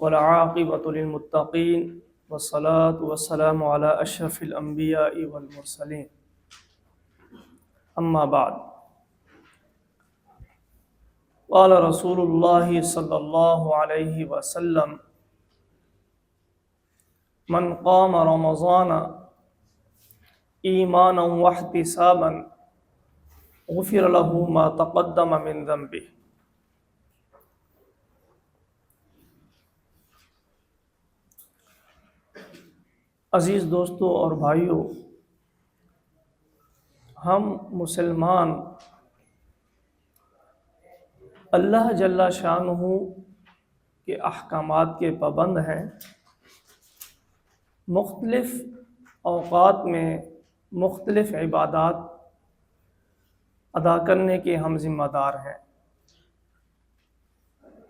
والعاقبۃ للمتقین والصلاة والسلام علی اشرف الانبیاء والمرسلین اما بعد قال رسول اللہ صلی اللہ علیہ وسلم من قام رمضان ایمانا واحتسابا غفر له ما تقدم من ذنبه۔ عزیز دوستو اور بھائیو، ہم مسلمان اللہ جل شانہ کے احکامات کے پابند ہیں۔ مختلف اوقات میں مختلف عبادات ادا کرنے کے ہم ذمہ دار ہیں۔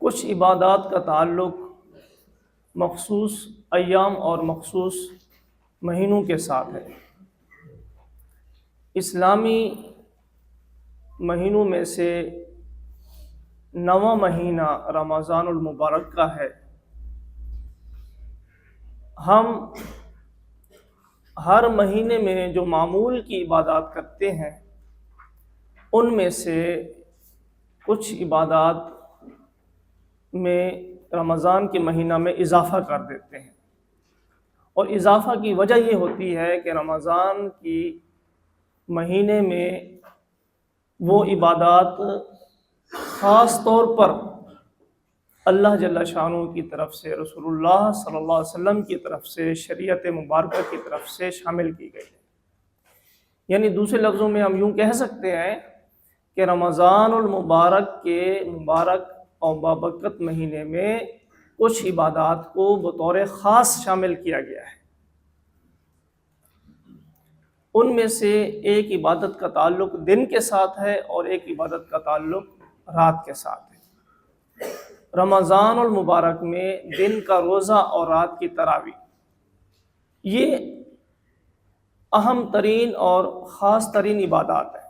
کچھ عبادات کا تعلق مخصوص ایام اور مخصوص مہینوں کے ساتھ ہے۔ اسلامی مہینوں میں سے 9واں مہینہ رمضان المبارک کا ہے۔ ہم ہر مہینے میں جو معمول کی عبادات کرتے ہیں ان میں سے کچھ عبادات میں رمضان کے مہینہ میں اضافہ کر دیتے ہیں، اور اضافہ کی وجہ یہ ہوتی ہے کہ رمضان کی مہینے میں وہ عبادات خاص طور پر اللہ جل شانہ کی طرف سے، رسول اللہ صلی اللہ علیہ وسلم کی طرف سے، شریعت مبارکہ کی طرف سے شامل کی گئی ہے۔ یعنی دوسرے لفظوں میں ہم یوں کہہ سکتے ہیں کہ رمضان المبارک کے مبارک اور بابرکت مہینے میں کچھ عبادات کو بطور خاص شامل کیا گیا ہے۔ ان میں سے ایک عبادت کا تعلق دن کے ساتھ ہے اور ایک عبادت کا تعلق رات کے ساتھ ہے۔ رمضان المبارک میں دن کا روزہ اور رات کی تراویح یہ اہم ترین اور خاص ترین عبادات ہیں،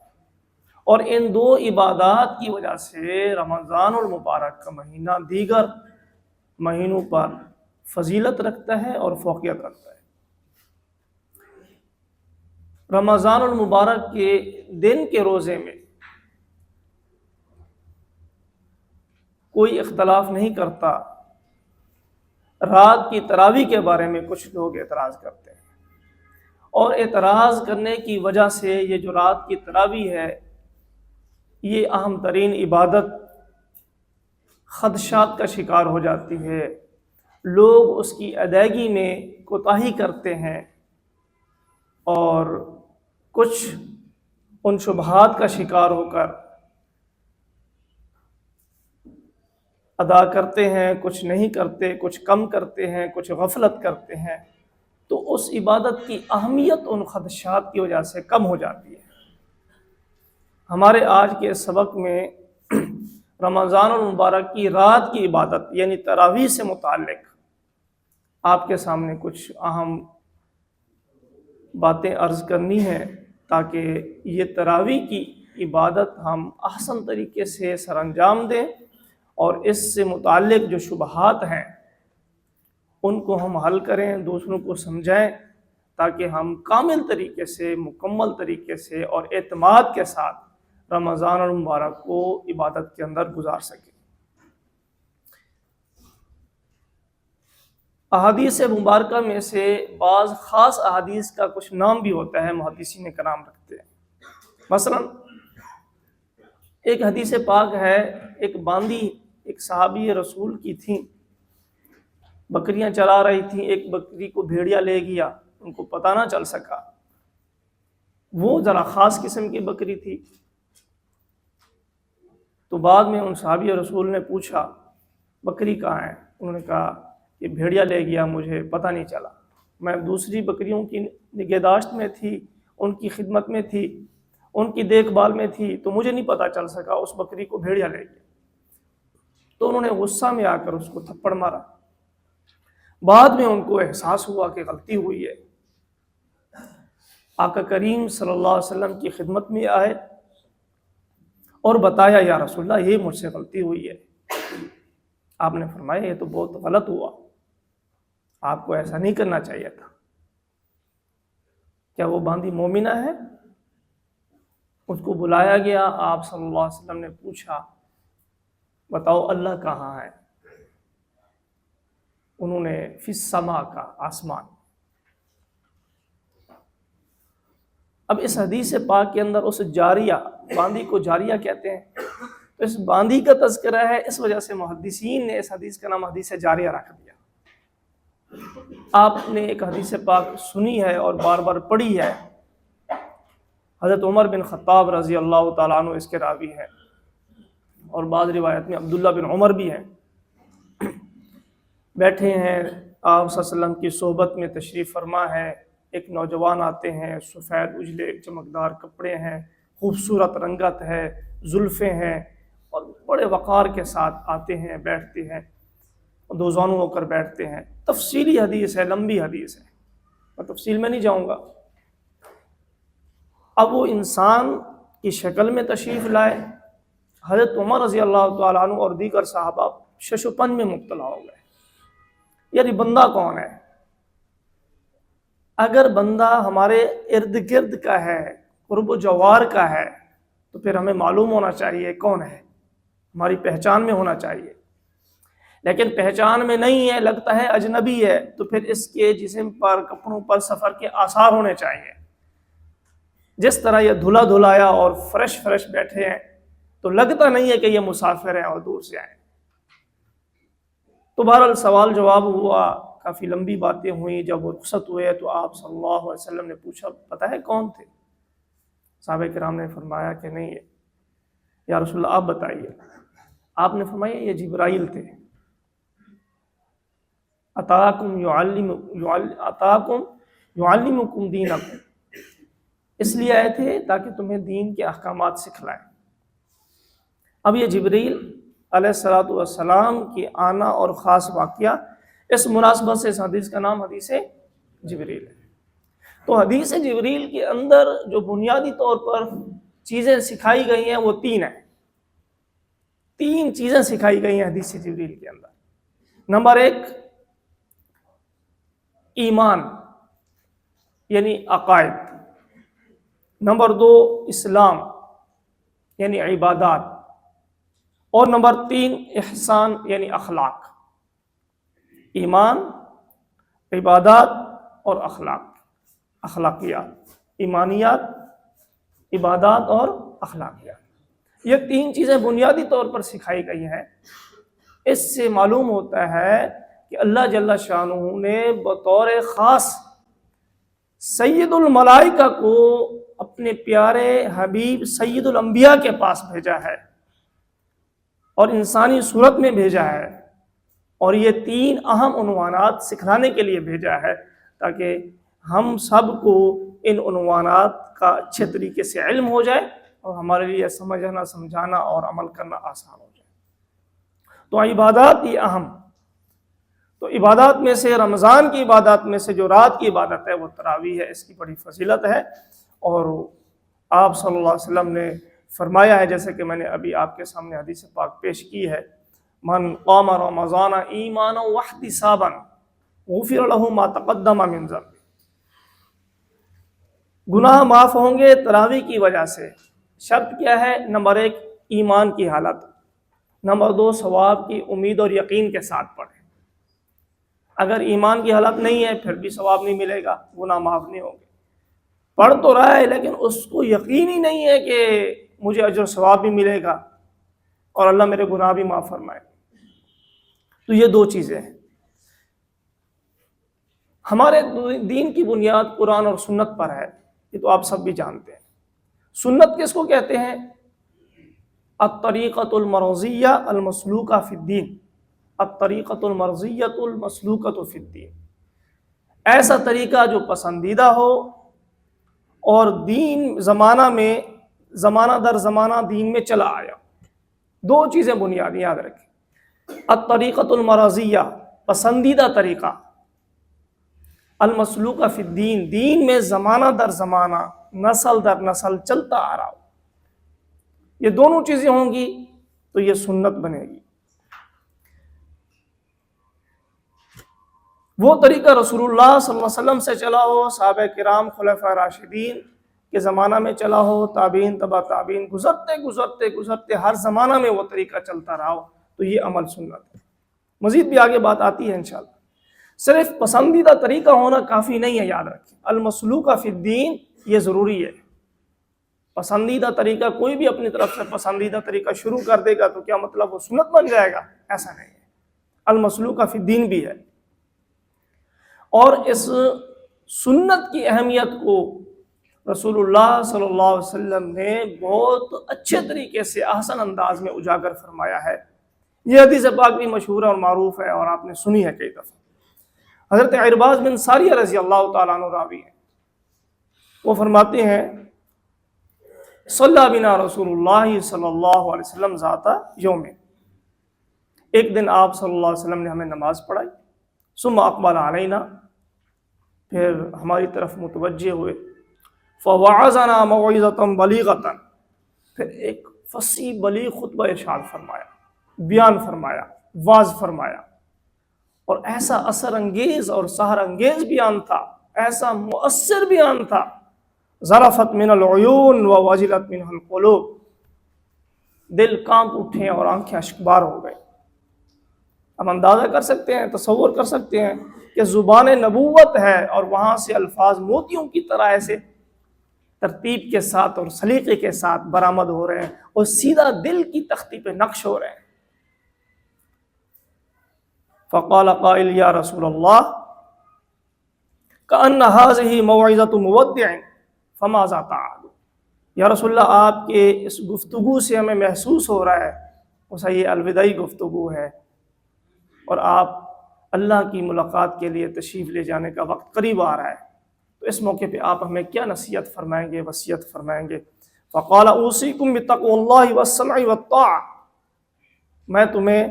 اور ان دو عبادات کی وجہ سے رمضان المبارک کا مہینہ دیگر مہینوں پر فضیلت رکھتا ہے اور فوقیت رکھتا ہے۔ رمضان المبارک کے دن کے روزے میں کوئی اختلاف نہیں کرتا، رات کی تراویح کے بارے میں کچھ لوگ اعتراض کرتے ہیں، اور اعتراض کرنے کی وجہ سے یہ جو رات کی تراویح ہے یہ اہم ترین عبادت خدشات کا شکار ہو جاتی ہے۔ لوگ اس کی ادائیگی میں کوتاہی کرتے ہیں اور کچھ ان شبہات کا شکار ہو کر ادا کرتے ہیں، کچھ نہیں کرتے، کچھ کم کرتے ہیں، کچھ غفلت کرتے ہیں، تو اس عبادت کی اہمیت ان خدشات کی وجہ سے کم ہو جاتی ہے۔ ہمارے آج کے سبق میں رمضان المبارک کی رات کی عبادت یعنی تراویح سے متعلق آپ کے سامنے کچھ اہم باتیں عرض کرنی ہیں تاکہ یہ تراویح کی عبادت ہم احسن طریقے سے سر انجام دیں اور اس سے متعلق جو شبہات ہیں ان کو ہم حل کریں، دوسروں کو سمجھائیں، تاکہ ہم کامل طریقے سے، مکمل طریقے سے اور اعتماد کے ساتھ رمضان المبارک کو عبادت کے اندر گزار سکیں۔ احادیث مبارکہ میں سے بعض خاص احادیث کا کچھ نام بھی ہوتا ہے، محدثین کرام رکھتے ہیں۔ مثلا ایک حدیث پاک ہے، ایک باندی ایک صحابی رسول کی تھیں، بکریاں چلا رہی تھیں، ایک بکری کو بھیڑیا لے گیا، ان کو پتہ نہ چل سکا، وہ ذرا خاص قسم کی بکری تھی۔ تو بعد میں ان صحابی رسول نے پوچھا بکری کہاں ہے؟ انہوں نے کہا کہ بھیڑیا لے گیا، مجھے پتہ نہیں چلا، میں دوسری بکریوں کی نگہداشت میں تھی، ان کی خدمت میں تھی، ان کی دیکھ بھال میں تھی، تو مجھے نہیں پتہ چل سکا، اس بکری کو بھیڑیا لے گیا۔ تو انہوں نے غصہ میں آ کر اس کو تھپڑ مارا۔ بعد میں ان کو احساس ہوا کہ غلطی ہوئی ہے، آقا کریم صلی اللہ علیہ وسلم کی خدمت میں آئے اور بتایا یا رسول اللہ یہ مجھ سے غلطی ہوئی ہے۔ آپ نے فرمایا یہ تو بہت غلط ہوا، آپ کو ایسا نہیں کرنا چاہیے تھا۔ کیا وہ باندی مومنہ ہے؟ اس کو بلایا گیا، آپ صلی اللہ علیہ وسلم نے پوچھا بتاؤ اللہ کہاں ہے؟ انہوں نے فی السما کا، آسمان۔ اب اس حدیث پاک کے اندر اس جاریہ، باندی کو جاریہ کہتے ہیں، تو اس باندی کا تذکرہ ہے، اس وجہ سے محدثین نے اس حدیث کا نام حدیث جاریہ رکھ دیا۔ آپ نے ایک حدیث پاک سنی ہے اور بار بار پڑھی ہے، حضرت عمر بن خطاب رضی اللہ تعالیٰ عنہ اس کے راوی ہیں، اور بعض روایت میں عبداللہ بن عمر بھی ہیں۔ بیٹھے ہیں، آپ صلی اللہ علیہ وسلم کی صحبت میں تشریف فرما ہے، ایک نوجوان آتے ہیں، سفید اجلے چمکدار کپڑے ہیں، خوبصورت رنگت ہے، زلفیں ہیں، اور بڑے وقار کے ساتھ آتے ہیں، بیٹھتے ہیں، دو زانوں ہو کر بیٹھتے ہیں۔ تفصیلی حدیث ہے، لمبی حدیث ہے، میں تفصیل میں نہیں جاؤں گا۔ اب وہ انسان کی شکل میں تشریف لائے، حضرت عمر رضی اللہ تعالیٰ عنہ اور دیگر صحابہ شش و پن میں مبتلا ہو گئے، یعنی بندہ کون ہے؟ اگر بندہ ہمارے ارد گرد کا ہے، قرب و جوار کا ہے، تو پھر ہمیں معلوم ہونا چاہیے کون ہے، ہماری پہچان میں ہونا چاہیے۔ لیکن پہچان میں نہیں ہے، لگتا ہے اجنبی ہے، تو پھر اس کے جسم پر، کپڑوں پر سفر کے آثار ہونے چاہیے۔ جس طرح یہ دھلا دھلایا اور فریش بیٹھے ہیں، تو لگتا نہیں ہے کہ یہ مسافر ہیں اور دور سے آئے۔ تو بہرحال سوال جواب ہوا، کافی لمبی باتیں ہوئیں۔ جب وہ رخصت ہوئے تو آپ صلی اللہ علیہ وسلم نے پوچھا پتہ ہے کون تھے؟ صحابہ کرام نے فرمایا کہ نہیں ہے یا رسول اللہ آپ بتائیے۔ آپ نے فرمایا یہ جبرائیل تھے، اتاکم یعلمکم دینکم، اس لیے آئے تھے تاکہ تمہیں دین کے احکامات سکھلائیں۔ اب یہ جبرائیل علیہ الصلوۃ والسلام کی آنا اور خاص واقعہ، اس مناسبت سے اس حدیث کا نام حدیث جبرائیل ہے۔ تو حدیث جبرائیل کے اندر جو بنیادی طور پر چیزیں سکھائی گئی ہیں وہ تین ہیں، تین چیزیں سکھائی گئی ہیں حدیث جبرائیل کے اندر۔ نمبر ایک ایمان یعنی عقائد، نمبر دو اسلام یعنی عبادات، اور نمبر تین احسان یعنی اخلاق۔ ایمان، عبادات اور اخلاقیات، ایمانیات، عبادات اور اخلاقیات، یہ تین چیزیں بنیادی طور پر سکھائی گئی ہیں۔ اس سے معلوم ہوتا ہے کہ اللہ جل شانہ نے بطور خاص سید الملائکہ کو اپنے پیارے حبیب سید الانبیاء کے پاس بھیجا ہے اور انسانی صورت میں بھیجا ہے، اور یہ تین اہم عنوانات سکھلانے کے لیے بھیجا ہے تاکہ ہم سب کو ان عنوانات کا اچھے طریقے سے علم ہو جائے اور ہمارے لیے سمجھنا، سمجھانا اور عمل کرنا آسان ہو جائے۔ تو عبادات یہ اہم، تو عبادات میں سے رمضان کی عبادات میں سے جو رات کی عبادت ہے وہ تراویح ہے، اس کی بڑی فضیلت ہے، اور آپ صلی اللہ علیہ وسلم نے فرمایا ہے، جیسے کہ میں نے ابھی آپ کے سامنے حدیث پاک پیش کی ہے، من قام رمضان ایمانا واحتسابا غفر له ما تقدم من ذنبه، گناہ معاف ہوں گے تراویح کی وجہ سے۔ شرط کیا ہے؟ نمبر ایک ایمان کی حالت، نمبر دو ثواب کی امید اور یقین کے ساتھ پڑھیں۔ اگر ایمان کی حالت نہیں ہے پھر بھی ثواب نہیں ملے گا، گناہ معاف نہیں ہوں گے۔ پڑھ تو رہا ہے لیکن اس کو یقین ہی نہیں ہے کہ مجھے اجر و ثواب بھی ملے گا اور اللہ میرے گناہ بھی معاف فرمائے۔ تو یہ دو چیزیں ہیں۔ ہمارے دین کی بنیاد قرآن اور سنت پر ہے، یہ تو آپ سب بھی جانتے ہیں۔ سنت کس کو کہتے ہیں؟ الطریقۃ المرضیہ المسلوکہ فی الدین، الطریقۃ المرضیۃ المسلوکۃ فی الدین، ایسا طریقہ جو پسندیدہ ہو اور دین زمانہ در زمانہ دین میں چلا آیا۔ دو چیزیں بنیادی یاد رکھیں، الطریقۃ المرضیہ پسندیدہ طریقہ، المسلوکہ فی الدین دین میں زمانہ در زمانہ نسل در نسل چلتا آ رہا ہو۔ یہ دونوں چیزیں ہوں گی تو یہ سنت بنے گی۔ وہ طریقہ رسول اللہ صلی اللہ علیہ وسلم سے چلا ہو، صحابہ کرام خلفائے راشدین کے زمانہ میں چلا ہو، تابعین تبع تابعین، گزرتے ہر زمانہ میں وہ طریقہ چلتا رہا ہو، تو یہ عمل سنت ہے۔ مزید بھی آگے بات آتی ہے انشاءاللہ۔ صرف پسندیدہ طریقہ ہونا کافی نہیں ہے، یاد رکھیں، المسلوک فی الدین یہ ضروری ہے۔ پسندیدہ طریقہ کوئی بھی اپنی طرف سے پسندیدہ طریقہ شروع کر دے گا تو کیا مطلب وہ سنت بن جائے گا؟ ایسا نہیں ہے، المسلوک فی الدین بھی ہے۔ اور اس سنت کی اہمیت کو رسول اللہ صلی اللہ علیہ وسلم نے بہت اچھے طریقے سے احسن انداز میں اجاگر فرمایا ہے۔ یہ حدیث پاک بھی مشہور اور معروف ہے اور آپ نے سنی ہے کئی دفعہ۔ حضرت عرباض بن ساریہ رضی اللہ تعالیٰ عنہ راوی ہیں، وہ فرماتے ہیں صلی بنا رسول اللہ صلی اللہ علیہ وسلم ذات یوم، ایک دن آپ صلی اللہ علیہ وسلم نے ہمیں نماز پڑھائی، ثم اقبل علینا، پھر ہماری طرف متوجہ ہوئے، فوعظنا موعظۃ بلیغۃ، پھر ایک فصیح بلیغ خطبہ ارشاد فرمایا، بیان فرمایا، واعظ فرمایا، اور ایسا اثر انگیز اور سحر انگیز بیان تھا، ایسا مؤثر بیان تھا، ظرفت من العیون ووجلت منہ القلوب، دل کانپ اٹھے اور آنکھیں اشکبار ہو گئے۔ اب اندازہ کر سکتے ہیں، تصور کر سکتے ہیں کہ زبان نبوت ہے اور وہاں سے الفاظ موتیوں کی طرح ایسے ترتیب کے ساتھ اور سلیقے کے ساتھ برآمد ہو رہے ہیں اور سیدھا دل کی تختی پہ نقش ہو رہے ہیں۔ فقال قائل یا رسول اللہ کأن هذه موعظۃ مودع فماذا تعد، یا رسول اللہ آپ کے اس گفتگو سے ہمیں محسوس ہو رہا ہے اسا یہ الوداعی گفتگو ہے اور آپ اللہ کی ملاقات کے لیے تشریف لے جانے کا وقت قریب آ رہا ہے، تو اس موقع پہ آپ ہمیں کیا نصیحت فرمائیں گے، وصیت فرمائیں گے؟ فقال اوصیکم بتقوی اللہ والسمع والطاعہ، میں تمہیں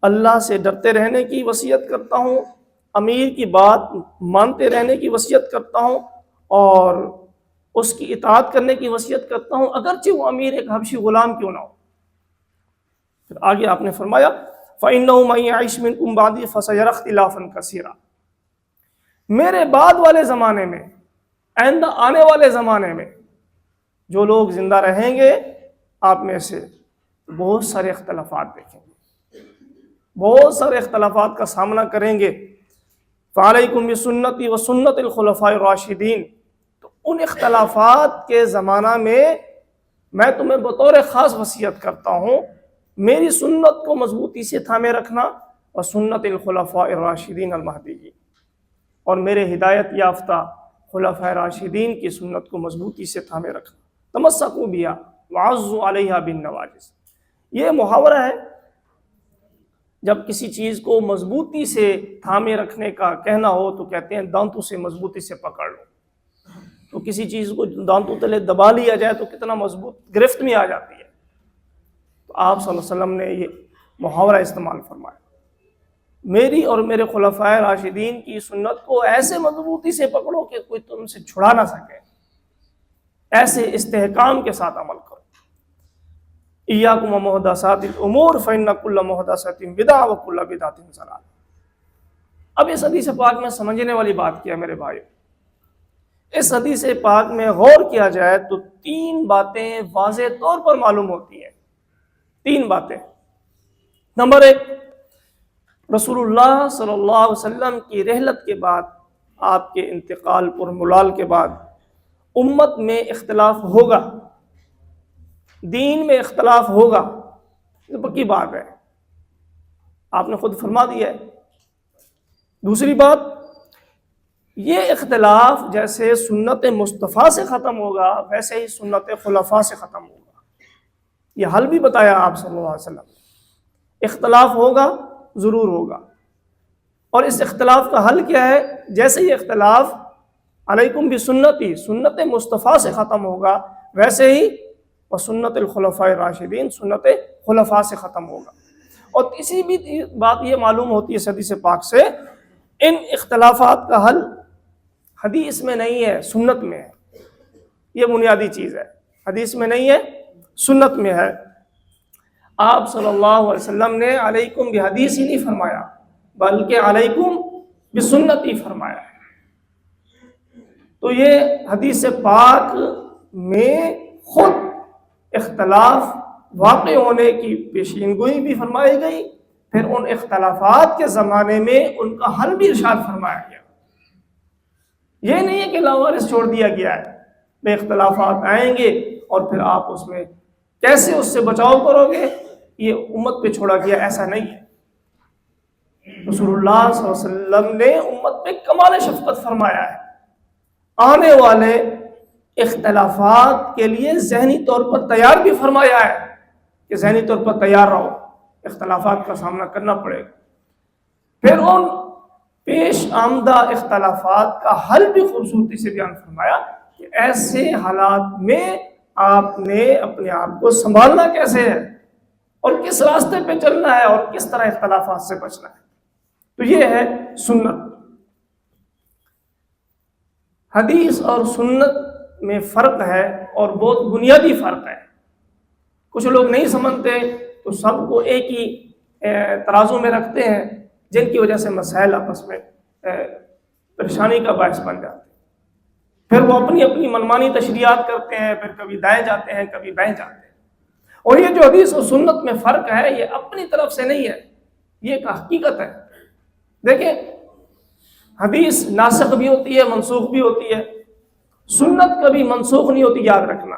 اللہ سے ڈرتے رہنے کی وصیت کرتا ہوں، امیر کی بات مانتے رہنے کی وصیت کرتا ہوں، اور اس کی اطاعت کرنے کی وصیت کرتا ہوں، اگرچہ وہ امیر ایک حبشی غلام کیوں نہ ہو۔ پھر آگے آپ نے فرمایا فَإِنَّهُ مَن يَعِشْ مِنكُم بَعْدِي فَسَيَرَى اخْتِلَافًا كَثِيرًا، میرے بعد والے زمانے میں، آئندہ آنے والے زمانے میں جو لوگ زندہ رہیں گے آپ میں سے، بہت سارے اختلافات دیکھیں گے، بہت سارے اختلافات کا سامنا کریں گے۔ فَعَلَيْكُمْ بِسُنَّتِي وَسُنَّتِ الْخُلَفَاءِ الرَّاشِدِينَ، تو ان اختلافات کے زمانہ میں تمہیں بطور خاص وصیت کرتا ہوں میری سنت کو مضبوطی سے تھامے رکھنا، اور سنت الخلفاء الراشدین المہدیین، اور میرے ہدایت یافتہ خلفاء راشدین کی سنت کو مضبوطی سے تھامے رکھنا۔ تمسکوا بہا وعضوا علیہا بالنواجذ، یہ محاورہ ہے، جب کسی چیز کو مضبوطی سے تھامے رکھنے کا کہنا ہو تو کہتے ہیں دانتوں سے مضبوطی سے پکڑ لو، تو کسی چیز کو دانتوں تلے دبا لیا جائے تو کتنا مضبوط گرفت میں آ جاتی ہے۔ تو آپ صلی اللہ علیہ وسلم نے یہ محاورہ استعمال فرمایا، میری اور میرے خلفائے راشدین کی سنت کو ایسے مضبوطی سے پکڑو کہ کوئی تم سے چھڑا نہ سکے، ایسے استحکام کے ساتھ عمل کرو۔ ایاکم ومحدثات الامور فإن کل محدثۃ بدعۃ وکل بدعۃ ضلالہ۔ اب اس حدیث پاک میں سمجھنے والی بات کیا میرے بھائیو، اس حدیث پاک میں غور کیا جائے تو تین باتیں واضح طور پر معلوم ہوتی ہیں، تین باتیں۔ نمبر ایک، رسول اللہ صلی اللہ علیہ وسلم کی رحلت کے بعد، آپ کے انتقال پر ملال کے بعد امت میں اختلاف ہوگا، دین میں اختلاف ہوگا، یہ پکی بات ہے، آپ نے خود فرما دیا ہے۔ دوسری بات، یہ اختلاف جیسے سنت مصطفیٰ سے ختم ہوگا ویسے ہی سنت خلفاء سے ختم ہوگا، یہ حل بھی بتایا آپ صلی اللہ علیہ وسلم نے۔ اختلاف ہوگا، ضرور ہوگا، اور اس اختلاف کا حل کیا ہے؟ جیسے یہ اختلاف علیکم بسنتی، سنت مصطفیٰ سے ختم ہوگا، ویسے ہی وسنت الخلفاء الراشدین، سنت خلفاء سے ختم ہوگا۔ اور تیسری بھی بات یہ معلوم ہوتی ہے اس حدیث پاک سے، ان اختلافات کا حل حدیث میں نہیں ہے، سنت میں ہے، یہ بنیادی چیز ہے، حدیث میں نہیں ہے، سنت میں ہے۔ آپ صلی اللہ علیہ وسلم نے علیکم بحدیث ہی نہیں فرمایا، بلکہ علیکم بسنتی فرمایا ہے۔ تو یہ حدیث پاک میں خود اختلاف واقع ہونے کی پیشین گوئی بھی فرمائی گئی، پھر ان اختلافات کے زمانے میں ان کا حل بھی ارشاد فرمایا گیا۔ یہ نہیں ہے کہ لاوارث چھوڑ دیا گیا ہے، بے اختلافات آئیں گے اور پھر آپ اس میں کیسے اس سے بچاؤ کرو گے یہ امت پہ چھوڑا گیا، ایسا نہیں ہے۔ رسول اللہ صلی اللہ علیہ وسلم نے امت پہ کمال شفقت فرمایا ہے، آنے والے اختلافات کے لیے ذہنی طور پر تیار بھی فرمایا ہے کہ ذہنی طور پر تیار رہو، اختلافات کا سامنا کرنا پڑے گا۔ پھر ان پیش آمدہ اختلافات کا حل بھی خوبصورتی سے بیان فرمایا کہ ایسے حالات میں آپ نے اپنے آپ کو سنبھالنا کیسے ہے اور کس راستے پہ چلنا ہے اور کس طرح اختلافات سے بچنا ہے۔ تو یہ ہے سنت۔ حدیث اور سنت میں فرق ہے اور بہت بنیادی فرق ہے۔ کچھ لوگ نہیں سمجھتے تو سب کو ایک ہی ترازو میں رکھتے ہیں، جن کی وجہ سے مسائل آپس میں پریشانی کا باعث بن جاتے ہیں۔ پھر وہ اپنی اپنی منمانی تشریحات کرتے ہیں، پھر کبھی دائیں جاتے ہیں کبھی بائیں جاتے ہیں۔ اور یہ جو حدیث اور سنت میں فرق ہے یہ اپنی طرف سے نہیں ہے، یہ ایک حقیقت ہے۔ دیکھیں، حدیث ناسخ بھی ہوتی ہے، منسوخ بھی ہوتی ہے، سنت کبھی منسوخ نہیں ہوتی، یاد رکھنا۔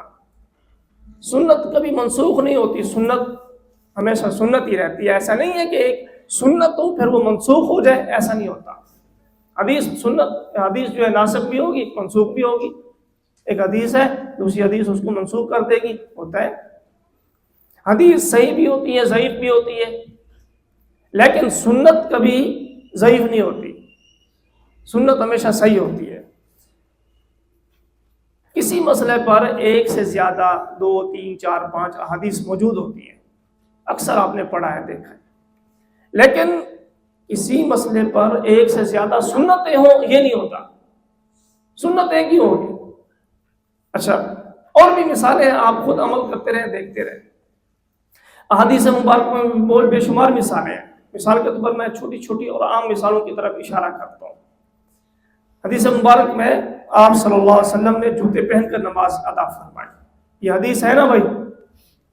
سنت کبھی منسوخ نہیں ہوتی، سنت ہمیشہ سنت ہی رہتی ہے۔ ایسا نہیں ہے کہ ایک سنت ہو پھر وہ منسوخ ہو جائے، ایسا نہیں ہوتا۔ حدیث جو ہے ناسخ بھی ہوگی، منسوخ بھی ہوگی۔ ایک حدیث ہے، دوسری حدیث اس کو منسوخ کر دے گی، ہوتا ہے۔ حدیث صحیح بھی ہوتی ہے، ضعیف بھی ہوتی ہے، لیکن سنت کبھی ضعیف نہیں ہوتی، سنت ہمیشہ صحیح ہوتی ہے۔ کسی مسئلے پر ایک سے زیادہ 2 3 4 5 احادیث موجود ہوتی ہیں، اکثر آپ نے پڑھا ہے، دیکھا ہے، لیکن کسی مسئلے پر ایک سے زیادہ سنتیں ہوں یہ نہیں ہوتا، سنت ایک ہی ہوگی۔ اچھا، اور بھی مثالیں ہیں، آپ خود عمل کرتے رہیں، دیکھتے رہیں۔ احادیث مبارک میں بہت بے شمار مثالیں ہیں۔ مثال کے طور پر میں چھوٹی چھوٹی اور عام مثالوں کی طرف اشارہ کرتا ہوں۔ حدیث مبارک میں آپ صلی اللہ علیہ وسلم نے جوتے پہن کر نماز ادا فرمائی، یہ حدیث ہے نا بھائی،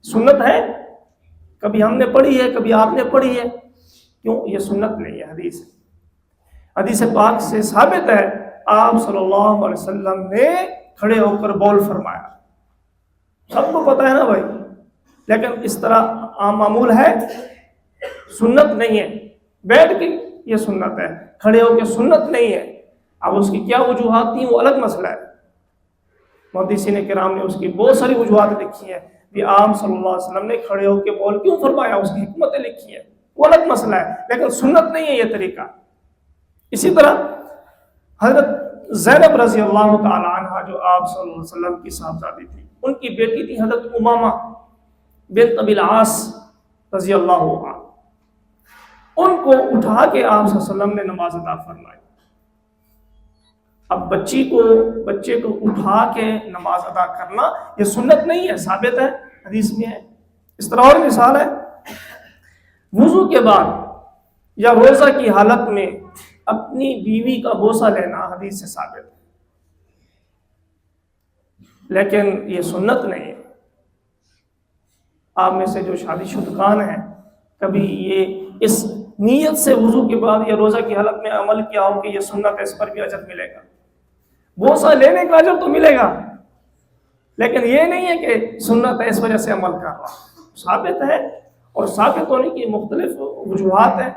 سنت ہے، کبھی ہم نے پڑھی ہے کبھی آپ نے پڑھی ہے، کیوں؟ یہ سنت نہیں ہے، حدیث ہے۔ حدیث پاک سے ثابت ہے آپ صلی اللہ علیہ وسلم نے کھڑے ہو کر بول فرمایا، سب کو پتہ ہے نا بھائی، لیکن اس طرح عام معمول ہے، سنت نہیں ہے۔ بیٹھ کے یہ سنت ہے، کھڑے ہو کے سنت نہیں ہے۔ اب اس کی کیا وجوہات تھیں وہ الگ مسئلہ ہے، محدثین کرام نے اس کی بہت ساری وجوہات لکھی ہیں کہ آپ صلی اللہ علیہ وسلم نے کھڑے ہو کے بول کیوں فرمایا، اس کی حکمتیں لکھی ہیں، وہ الگ مسئلہ ہے، لیکن سنت نہیں ہے یہ طریقہ۔ اسی طرح حضرت زینب رضی اللہ تعالی عنہ جو آپ صلی اللہ علیہ وسلم کی صاحبزادی تھی، ان کی بیٹی تھی حضرت امامہ بنت ابی العاص رضی اللہ عنہ، ان کو اٹھا کے آپ صلی اللہ علیہ وسلم نے نماز ادا فرمائی۔ اب بچے کو اٹھا کے نماز ادا کرنا یہ سنت نہیں ہے، ثابت ہے، حدیث میں ہے۔ اس طرح اور مثال ہے، وضو کے بعد یا روزہ کی حالت میں اپنی بیوی کا بوسہ لینا حدیث سے ثابت ہے، لیکن یہ سنت نہیں ہے۔ آپ میں سے جو شادی شدگان ہیں، کبھی یہ اس نیت سے وضو کے بعد یا روزہ کی حالت میں عمل کیا ہو کہ یہ سنت ہے، اس پر بھی اجر ملے گا، بوسہ لینے کا اجر تو ملے گا، لیکن یہ نہیں ہے کہ سنت ہے اس وجہ سے عمل کر رہا۔ ثابت ہے، اور ثابت ہونے کی مختلف وجوہات ہیں۔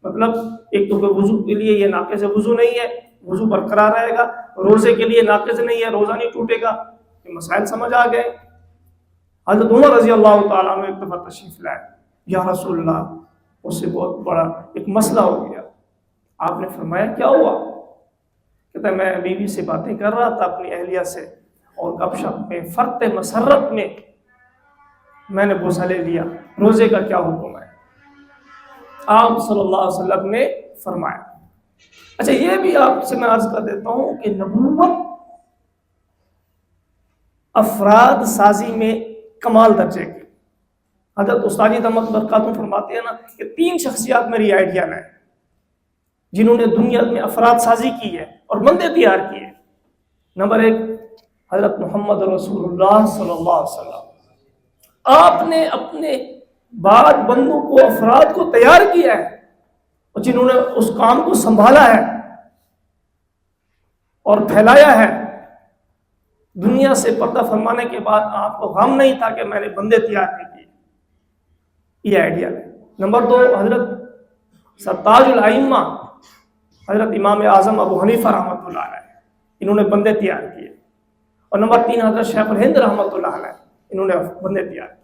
مطلب ایک تو کہ وضو کے لیے یہ ناقض وضو نہیں ہے، وضو برقرار رہے گا، روزے کے لیے ناقض نہیں ہے، روزہ نہیں ٹوٹے گا، یہ مسائل سمجھ آ گئے۔ حضرت عمر رضی اللہ تعالیٰ عنہ ایک دفعہ تشریف لائے، یا رسول اللہ، اس سے بہت بڑا ایک مسئلہ ہو گیا۔ آپ نے فرمایا کیا ہوا؟ کہتا ہے میں بیوی سے باتیں کر رہا تھا اپنی اہلیہ سے، اور گپ شپ میں فرط مسرت میں نے بوسہ لے لیا، روزے کا کیا حکم ہے؟ آپ صلی اللہ علیہ وسلم نے فرمایا۔ اچھا، یہ بھی آپ سے میں عرض کر دیتا ہوں کہ نبوت افراد سازی میں کمال درجے کی۔ حضرت استاد احمد برکاتہ فرماتے ہیں نا کہ 3 شخصیات میری آئیڈیا میں، جنہوں نے دنیا میں افراد سازی کی ہے اور بندے تیار کیے. نمبر 1 حضرت محمد رسول اللہ صلی اللہ علیہ وسلم. آپ نے اپنے بعد بندوں کو افراد کو تیار کیا ہے اور جنہوں نے اس کام کو سنبھالا ہے اور پھیلایا ہے. دنیا سے پردہ فرمانے کے بعد آپ کو غم نہیں تھا کہ میں نے بندے تیار نہیں کیے. یہ آئیڈیا ہے. نمبر 2 حضرت سرتاج الائمہ حضرت امام اعظم ابو حنیفہ رحمۃ اللہ علیہ، انہوں نے بندے تیار کیے. اور نمبر 3 حضرت شیخ الہند رحمۃ اللہ علیہ، انہوں نے بندے تیار کیے.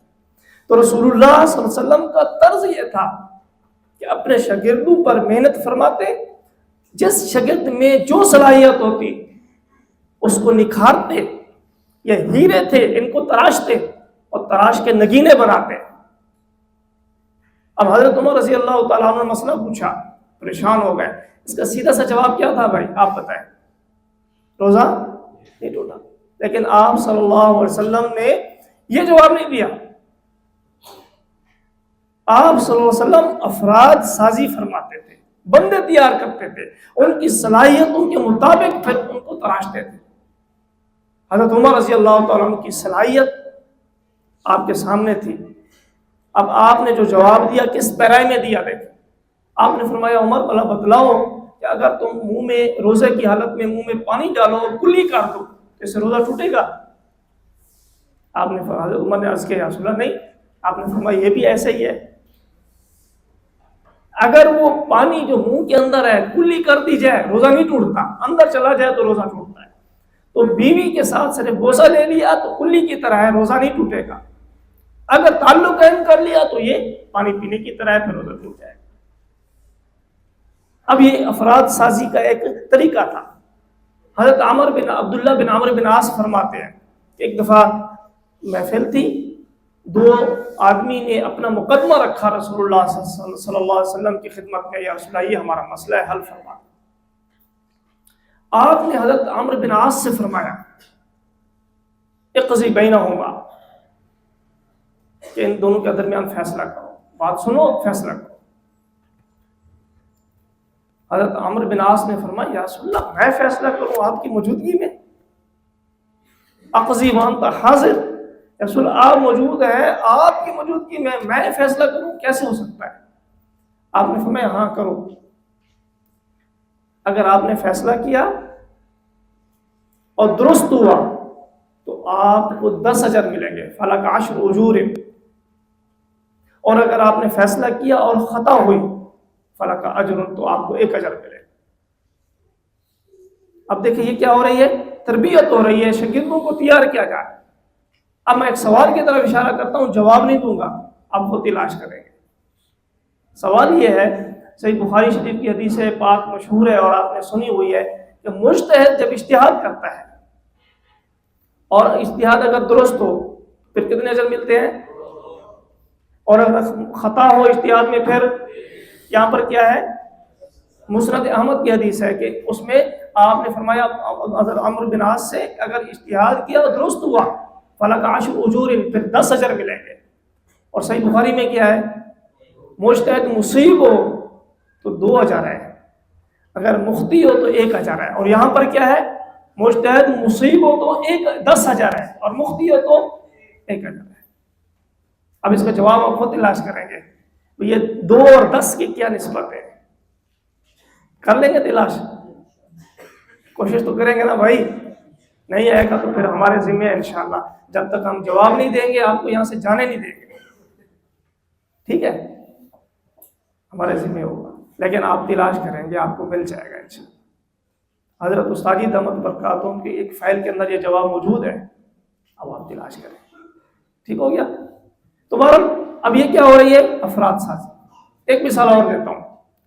تو رسول اللہ صلی اللہ علیہ وسلم کا طرز یہ تھا کہ اپنے شاگردوں پر محنت فرماتے، جس شاگرد میں جو صلاحیت ہوتی اس کو نکھارتے. یہ ہیرے تھے، ان کو تراشتے اور تراش کے نگینے بناتے. اب حضرت عمر رضی اللہ تعالیٰ عنہ نے مسئلہ پوچھا، پریشان ہو گئے. اس کا سیدھا سا جواب کیا تھا بھائی؟ آپ بتائیں. روزہ نہیں ٹوٹا. لیکن آپ صلی اللہ علیہ وسلم نے یہ جواب نہیں دیا. آپ صلی اللہ علیہ وسلم افراد سازی فرماتے تھے، بندے تیار کرتے تھے، ان کی صلاحیتوں کے مطابق پھر ان کو تراشتے تھے. حضرت عمر رضی اللہ تعالیٰ عنہ کی صلاحیت آپ کے سامنے تھی. اب آپ نے جو جواب دیا کس پیرائے میں دیا؟ دیکھیں، آپ نے فرمایا عمر بھلا بتلاؤ کہ اگر تم منہ میں روزے کی حالت میں منہ میں پانی ڈالو اور کلی کاٹ دو تو اس سے روزہ ٹوٹے گا؟ آپ نے حضرت عمر نے عرض کیا یا رسول اللہ نہیں. آپ نے فرمایا یہ بھی ایسے ہی ہے. اگر وہ پانی جو منہ کے اندر ہے کلی کر دی جائے روزہ نہیں ٹوٹتا، اندر چلا جائے تو روزہ ٹوٹتا ہے. تو بیوی کے ساتھ صرف بوسہ لے لیا تو کلی کی طرح ہے، روزہ نہیں ٹوٹے گا. اگر تعلق قائم کر لیا تو یہ پانی پینے کی طرح ہے، پھر روزہ ٹوٹ جائے گا. اب یہ افراد سازی کا ایک طریقہ تھا. حضرت عبداللہ بن عمرو بن عاص فرماتے ہیں کہ ایک دفعہ محفل تھی، 2 آدمی نے اپنا مقدمہ رکھا رسول اللہ صلی اللہ علیہ وسلم کی خدمت میں، یا رسول اللہ یہ ہمارا مسئلہ ہے، حل فرما. آپ نے حضرت عمرو بن عاص سے فرمایا اقضی بینہما، کہ ان دونوں کے درمیان فیصلہ کرو، بات سنو فیصلہ کرو. حضرت عمرو بن عاص نے فرمایا یا رسول اللہ میں فیصلہ کروں آپ کی موجودگی میں؟ اقضی وانت حاضر، رسول آپ موجود ہیں، آپ کی موجودگی میں فیصلہ کروں کیسے ہو سکتا ہے؟ آپ نے فرمایا ہاں کرو. اگر آپ نے فیصلہ کیا اور درست ہوا تو آپ کو 10 اجر ملیں گے، فلک 10 اجور. اور اگر آپ نے فیصلہ کیا اور خطا ہوئی فلک اجر، تو آپ کو 1 اجر ملے. اب دیکھیں یہ کیا ہو رہی ہے؟ تربیت ہو رہی ہے، شاگردوں کو تیار کیا جائے. اب میں ایک سوال کی طرف اشارہ کرتا ہوں، جواب نہیں دوں گا، آپ وہ تلاش کریں گے. سوال یہ ہے، صحیح بخاری شریف کی حدیث پاک مشہور ہے اور آپ نے سنی ہوئی ہے کہ مجتہد جب اجتہاد کرتا ہے اور اجتہاد اگر درست ہو پھر کتنے اجر ملتے ہیں؟ اور اگر خطا ہو اجتہاد میں پھر یہاں پر کیا ہے؟ مسند احمد کی حدیث ہے کہ اس میں آپ نے فرمایا حضرت عمرو بن عاص سے اگر اجتہاد کیا اور درست ہوا فلک 10 اجور، پھر 10 اجر ملیں گے. اور صحیح بخاری میں کیا ہے؟ مجتہد مصیب ہو تو 2 اجر ہے، اگر مخطی ہو تو 1 اجر ہے. اور یہاں پر کیا ہے؟ مجتہد مصیب ہو تو 10 اجر ہے اور مخطی ہو تو 1 اجر ہے. اب اس کا جواب آپ خود تلاش کریں گے. یہ 2 اور 10 کی کیا نسبت ہے؟ کر لیں گے تلاش؟ کوشش تو کریں گے نا بھائی. نہیں آئے گا تو پھر ہمارے ذمہ ہے انشاءاللہ. جب تک ہم جواب نہیں دیں گے آپ کو یہاں سے جانے نہیں دیں گے، ٹھیک ہے؟ ہمارے ذمہ ہوگا، لیکن آپ تلاش کریں گے، آپ کو مل جائے گا انشاءاللہ. حضرت استادی دامت برکاتہم کی ایک فائل کے اندر یہ جواب موجود ہے، اب آپ تلاش کریں. ٹھیک ہو گیا؟ تو بہرحال اب یہ کیا ہو رہی ہے؟ افراد سازی. ایک مثال اور دیتا ہوں،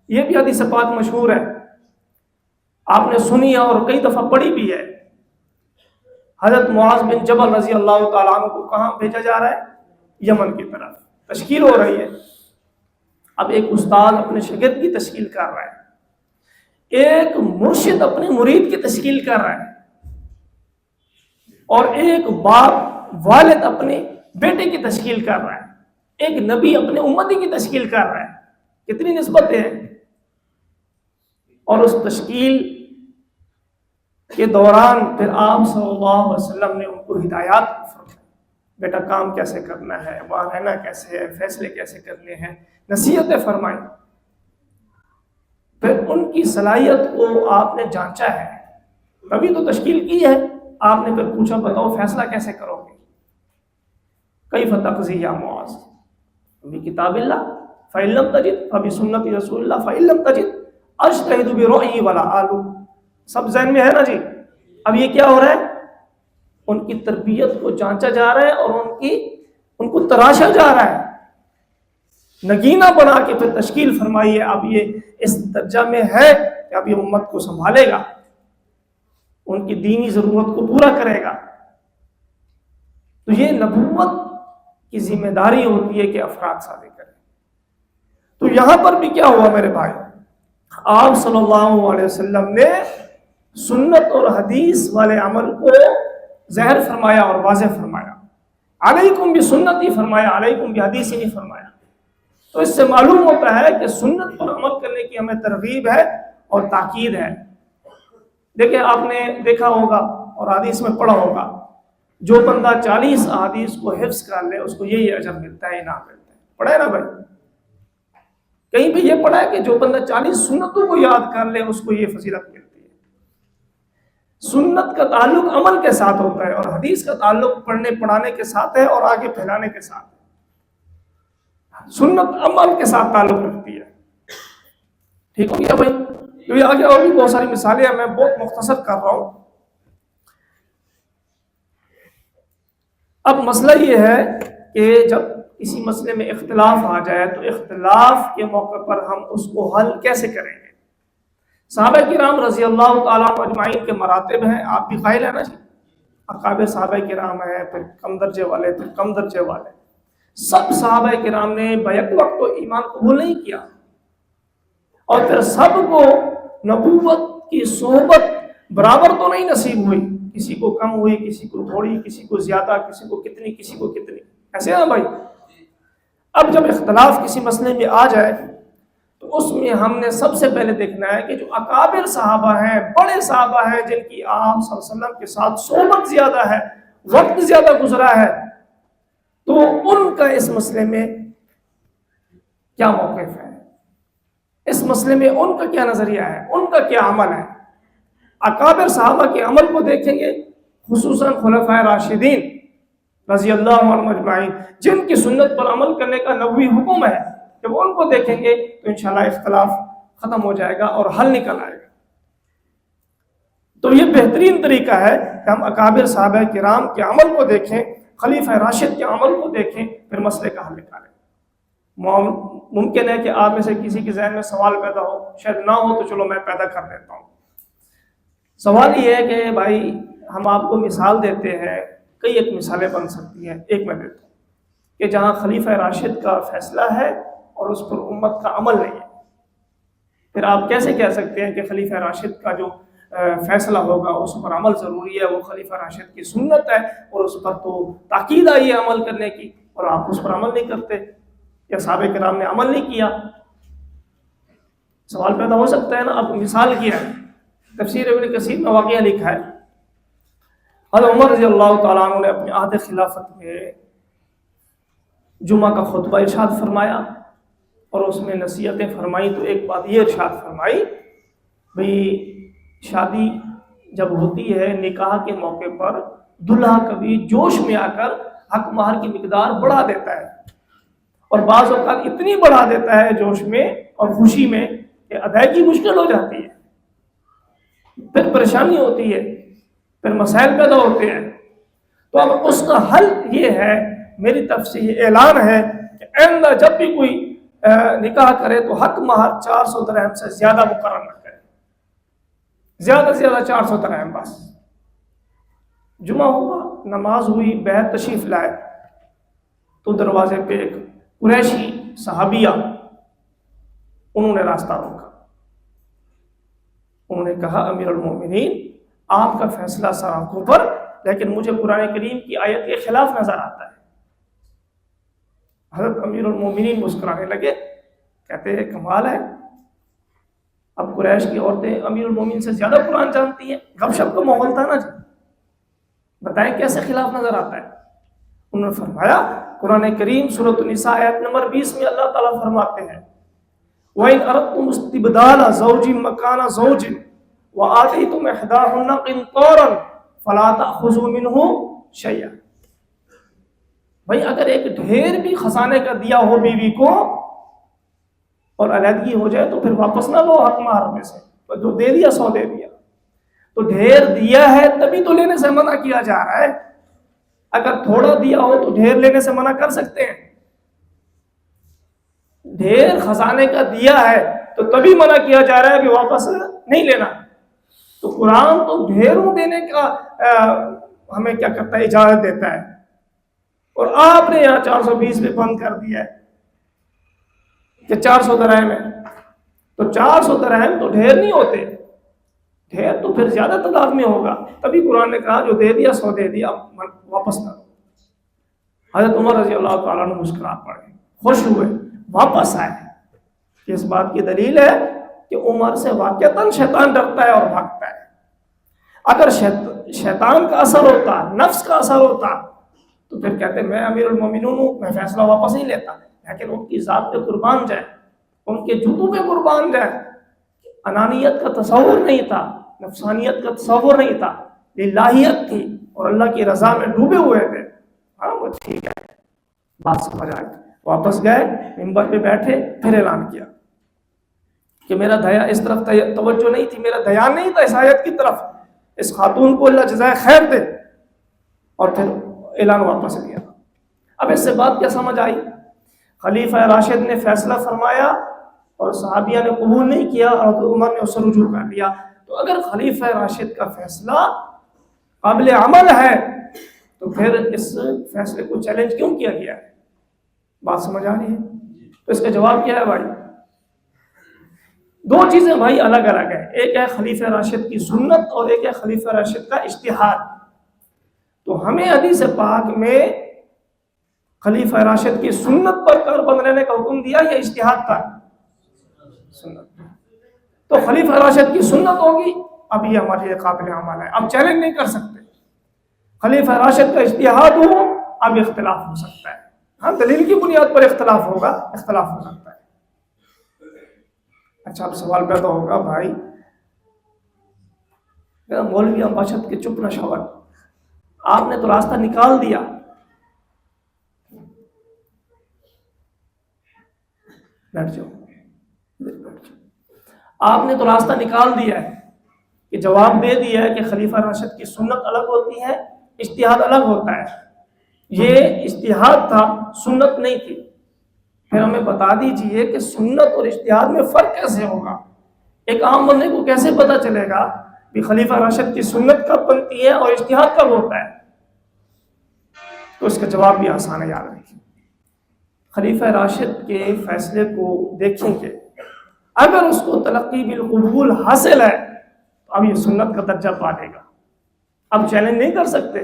یہ بھی حدیث پاک مشہور ہے، آپ نے سنی اور کئی دفعہ پڑھی بھی ہے. حضرت معاذ بن جبل رضی اللہ تعالیٰ عنہ کو کہاں بھیجا جا رہا ہے؟ یمن کی طرف تشکیل ہو رہی ہے. اب ایک استاد اپنے شاگرد کی تشکیل کر رہا ہے، ایک مرشد اپنے مرید کی تشکیل کر رہا ہے، اور ایک باپ والد اپنے بیٹے کی تشکیل کر رہا ہے، ایک نبی اپنے امتی کی تشکیل کر رہا ہے. کتنی نسبتیں ہیں؟ اور اس تشکیل کے دوران پھر آپ صلی اللہ علیہ وسلم نے ان کو ہدایات فرمائی، بیٹا کام کیسے کرنا ہے، وہاں رہنا کیسے ہے، فیصلے کیسے کرنے ہیں، نصیحتیں فرمائیں۔ پھر ان کی صلاحیت کو آپ نے جانچا ہے، تبھی تو تشکیل کی ہے۔ آپ نے پھر پوچھا بتاؤ فیصلہ کیسے کرو گے؟ کیف تقضی یا معاذ بکتاب اللہ فإن لم تجد فبسنت رسول اللہ فإن لم تجد اجتہد برأیی ولا آلو۔ سب ذہن میں ہے نا جی؟ اب یہ کیا ہو رہا ہے؟ ان کی تربیت کو جانچا جا رہا ہے اور ان کو تراشا جا رہا ہے، نگینہ بنا کے پھر تشکیل فرمائی ہے۔ اب یہ اس درجہ میں ہے کہ اب یہ امت کو سنبھالے گا، ان کی دینی ضرورت کو پورا کرے گا۔ تو یہ نبوت کی ذمہ داری ہوتی ہے کہ افراد شادی کریں۔ تو یہاں پر بھی کیا ہوا میرے بھائی؟ آپ صلی اللہ علیہ وسلم نے سنت اور حدیث والے عمل کو ظاہر فرمایا اور واضح فرمایا، علیکم بسنتی فرمایا، علیکم بحدیثی نہیں فرمایا۔ تو اس سے معلوم ہوتا ہے کہ سنت پر عمل کرنے کی ہمیں ترغیب ہے اور تاکید ہے۔ دیکھیں آپ نے دیکھا ہوگا اور حدیث میں پڑھا ہوگا، جو بندہ 40 احادیث کو حفظ کر لے اس کو یہی اجر ملتا ہے، انعام ملتا ہے۔ پڑھا ہے نا بھائی؟ کہیں پہ یہ پڑھا ہے کہ جو بندہ 40 سنتوں کو یاد کر لے اس کو یہ فضیلت ملتی ہے۔ سنت کا تعلق عمل کے ساتھ ہوتا ہے اور حدیث کا تعلق پڑھنے پڑھانے کے ساتھ ہے اور آگے پھیلانے کے ساتھ ہے۔ سنت عمل کے ساتھ تعلق رکھتی ہے۔ ٹھیک ہو گیا بھائی؟ تو یہ آگے اور بھی بہت ساری مثالیں ہیں، میں بہت مختصر کر رہا ہوں۔ اب مسئلہ یہ ہے کہ جب کسی مسئلے میں اختلاف آ جائے تو اختلاف کے موقع پر ہم اس کو حل کیسے کریں گے؟ صحابہ کرام رضی اللہ تعالیٰ اجمعین کے مراتب ہیں، آپ بھی قائل ہیں نا جی؟ اکابر صحابہ کرام ہیں، پھر کم درجے والے، پھر کم درجے والے۔ سب صحابہ کرام نے بیک وقت تو ایمان قبول نہیں کیا، اور پھر سب کو نبوت کی صحبت برابر تو نہیں نصیب ہوئی، کسی کو کم ہوئی، کسی کو تھوڑی، کسی کو زیادہ، کسی کو کتنی، کسی کو کتنی، ایسے ہے نا بھائی؟ اب جب اختلاف کسی مسئلے میں آ جائے تو اس میں ہم نے سب سے پہلے دیکھنا ہے کہ جو اکابر صحابہ ہیں، بڑے صحابہ ہیں، جن کی آپ صلی اللہ علیہ وسلم کے ساتھ صحبت زیادہ ہے، وقت زیادہ گزرا ہے، تو ان کا اس مسئلے میں کیا موقف ہے، اس مسئلے میں ان کا کیا نظریہ ہے، ان کا کیا عمل ہے۔ اکابر صحابہ کے عمل کو دیکھیں گے، خصوصاً خلفائے راشدین رضی اللہ عنہم اجمعین، جن کی سنت پر عمل کرنے کا نبوی حکم ہے، جب ان کو دیکھیں گے تو انشاءاللہ اختلاف ختم ہو جائے گا اور حل نکل آئے گا۔ تو یہ بہترین طریقہ ہے کہ ہم اکابر صحابہ کرام کے عمل کو دیکھیں، خلیفہ راشد کے عمل کو دیکھیں، پھر مسئلے کا حل نکالیں۔ ممکن ہے کہ آپ میں سے کسی کے ذہن میں سوال پیدا ہو، شاید نہ ہو تو چلو میں پیدا کر دیتا ہوں۔ سوال یہ ہے کہ بھائی ہم آپ کو مثال دیتے ہیں، کئی ایک مثالیں بن سکتی ہیں، ایک میں دیتا ہوں کہ جہاں خلیفہ راشد کا فیصلہ ہے اور اس پر امت کا عمل نہیں ہے، پھر آپ کیسے کہہ سکتے ہیں کہ خلیفہ راشد کا جو فیصلہ ہوگا اس پر عمل ضروری ہے، وہ خلیفہ راشد کی سنت ہے اور اس پر تو تاکید آئی ہے عمل کرنے کی، اور آپ اس پر عمل نہیں کرتے یا صحابہ کرام نے عمل نہیں کیا؟ سوال پیدا ہو سکتا ہے نا۔ اب مثال کیا ہے، تفسیر ابن کثیر میں واقعہ لکھا ہے، حضرت عمر رضی اللہ تعالیٰ عنہ نے اپنے عہد خلافت میں جمعہ کا خطبہ ارشاد فرمایا اور اس میں نصیحتیں فرمائی۔ تو ایک بات یہ ارشاد فرمائی، بھئی شادی جب ہوتی ہے نکاح کے موقع پر دلہا کبھی جوش میں آ کر حق مہر کی مقدار بڑھا دیتا ہے، اور بعض اوقات اتنی بڑھا دیتا ہے جوش میں اور خوشی میں کہ ادائیگی مشکل ہو جاتی ہے، پھر پریشانی ہوتی ہے، پھر مسائل پیدا ہوتے ہیں۔ تو اب اس کا حل یہ ہے، میری طرف سے یہ اعلان ہے کہ آئندہ جب بھی کوئی نکاح کرے تو حق مہر 400 درہم سے زیادہ مقرر نہ کرے، زیادہ سے زیادہ 400 درہم بس۔ جمعہ ہوا، نماز ہوئی، بیعت تشریف لائے تو دروازے پہ ایک قریشی صحابیہ، انہوں نے راستہ روکا، انہوں نے کہا امیر المومنین آپ کا فیصلہ سر آنکھوں پر، لیکن مجھے قرآن کریم کی آیت کے خلاف نظر آتا ہے۔ حضرت امیر المومنین مسکرانے لگے، کہتے ہیں کمال ہے، اب قریش کی عورتیں امیر المومنین سے زیادہ قرآن جانتی ہیں، گپ شپ کا ماحول تھا نا جی، بتائیں کیسے خلاف نظر آتا ہے؟ انہوں نے فرمایا قرآن کریم سورۃ النساء آیت نمبر 20 میں اللہ تعالیٰ فرماتے ہیں وَإِنْ أَرَدْتُمُ اسْتِبْدَالَ زَوْجٍ مَكَانَ زَوْجٍ وَآتَيْتُمْ إِحْدَاهُنَّ قِنْطَارًا فَلَا تَأْخُذُوا مِنْهُ شَيْئًا۔ بھائی اگر ایک ڈھیر بھی خزانے کا دیا ہو بیوی کو اور علیحدگی ہو جائے تو پھر واپس نہ لو حق مہر میں سے، جو دے دیا سو دے دیا، تو ڈھیر دیا ہے تبھی تو لینے سے منع کیا جا رہا ہے۔ اگر تھوڑا دیا ہو تو ڈھیر لینے سے منع کر سکتے ہیں؟ ڈھیر خزانے کا دیا ہے تو تبھی منع کیا جا رہا ہے کہ واپس نہیں لینا۔ تو قرآن تو ڈھیروں دینے کا ہمیں کیا کرتا ہے، اجازت دیتا ہے، اور آپ نے یہاں 420 پہ بند کر دیا ہے کہ 400 درہم ہے۔ تو 400 درہم تو ڈھیر نہیں ہوتے، ڈھیر تو پھر زیادہ تعداد میں ہوگا، تبھی قرآن نے کہا جو دے دیا سو دے دیا، واپس نہ لو۔ حضرت عمر رضی اللہ تعالیٰ عنہ مسکرا پڑے، خوش ہوئے، واپس آئے۔ اس بات کی دلیل ہے کہ عمر سے واقعتاً شیطان ڈرتا ہے اور بھاگتا ہے۔ اگر شیطان کا اثر ہوتا، نفس کا اثر ہوتا، تو پھر کہتے میں امیر المومنین ہوں، میں فیصلہ واپس نہیں لیتا، لیکن ان کی ذات پہ قربان جائے، ان کے جوتوں پہ قربان جائے۔ انانیت کا تصور نہیں تھا، نفسانیت کا تصور نہیں تھا، للہیت تھی اور اللہ کی رضا میں ڈوبے ہوئے تھے۔ ہاں وہ ٹھیک ہے، بات سمجھ آئی، واپس گئے، منبر پہ بیٹھے، پھر اعلان کیا کہ میرا دھیا اس طرف توجہ نہیں تھی، میرا دھیان نہیں تھا اس آیت کی طرف، اس خاتون کو اللہ جزائے خیر دے، اور پھر اعلان واپس لیا۔ اب اس سے بات کیا سمجھ آئی؟ خلیفہ راشد نے فیصلہ فرمایا اور صحابیہ نے قبول نہیں کیا اور عمر نے اسے رجوع کر لیا۔ تو اگر خلیفہ راشد کا فیصلہ قابل عمل ہے تو پھر اس فیصلے کو چیلنج کیوں کیا گیا ہے؟ بات سمجھ آ رہی ہے؟ تو اس کا جواب کیا ہے بھائی؟ دو چیزیں بھائی الگ الگ ہیں، ایک ہے خلیفہ راشد کی سنت اور ایک ہے خلیفہ راشد کا اجتہاد۔ تو ہمیں حدیث پاک میں خلیفہ راشد کی سنت پر کاربند رہنے کا حکم دیا یا اجتہاد پر؟ سنت۔ تو خلیفہ راشد کی سنت ہوگی، اب یہ ہمارے لیے قابل عمل ہے، اب چیلنج نہیں کر سکتے۔ خلیفہ راشد کا اجتہاد ہو، اب اختلاف ہو سکتا ہے، ہاں دلیل کی بنیاد پر اختلاف ہوگا، اختلاف ہو سکتا ہے۔ اچھا اب سوال پیدا ہوگا بھائی مولوی باشد کے چپ نہ شور، آپ نے تو راستہ نکال دیا، بیٹھ جاؤ، آپ نے تو راستہ نکال دیا ہے کہ جواب دے دیا ہے کہ خلیفہ راشد کی سنت الگ ہوتی ہے، اجتہاد الگ ہوتا ہے۔ یہ اجتہاد تھا، سنت نہیں تھی۔ پھر ہمیں بتا دیجئے کہ سنت اور اجتہاد میں فرق کیسے ہوگا؟ ایک عام بندے کو کیسے پتا چلے گا کہ خلیفہ راشد کی سنت کب بنتی ہے اور اجتہاد کب ہوتا ہے؟ تو اس کا جواب بھی آسان ہے، یاد رکھیں۔ خلیفہ راشد کے فیصلے کو دیکھیں کہ اگر اس کو تلقی بالقبول حاصل ہے تو اب یہ سنت کا درجہ پا لے گا، اب چیلنج نہیں کر سکتے،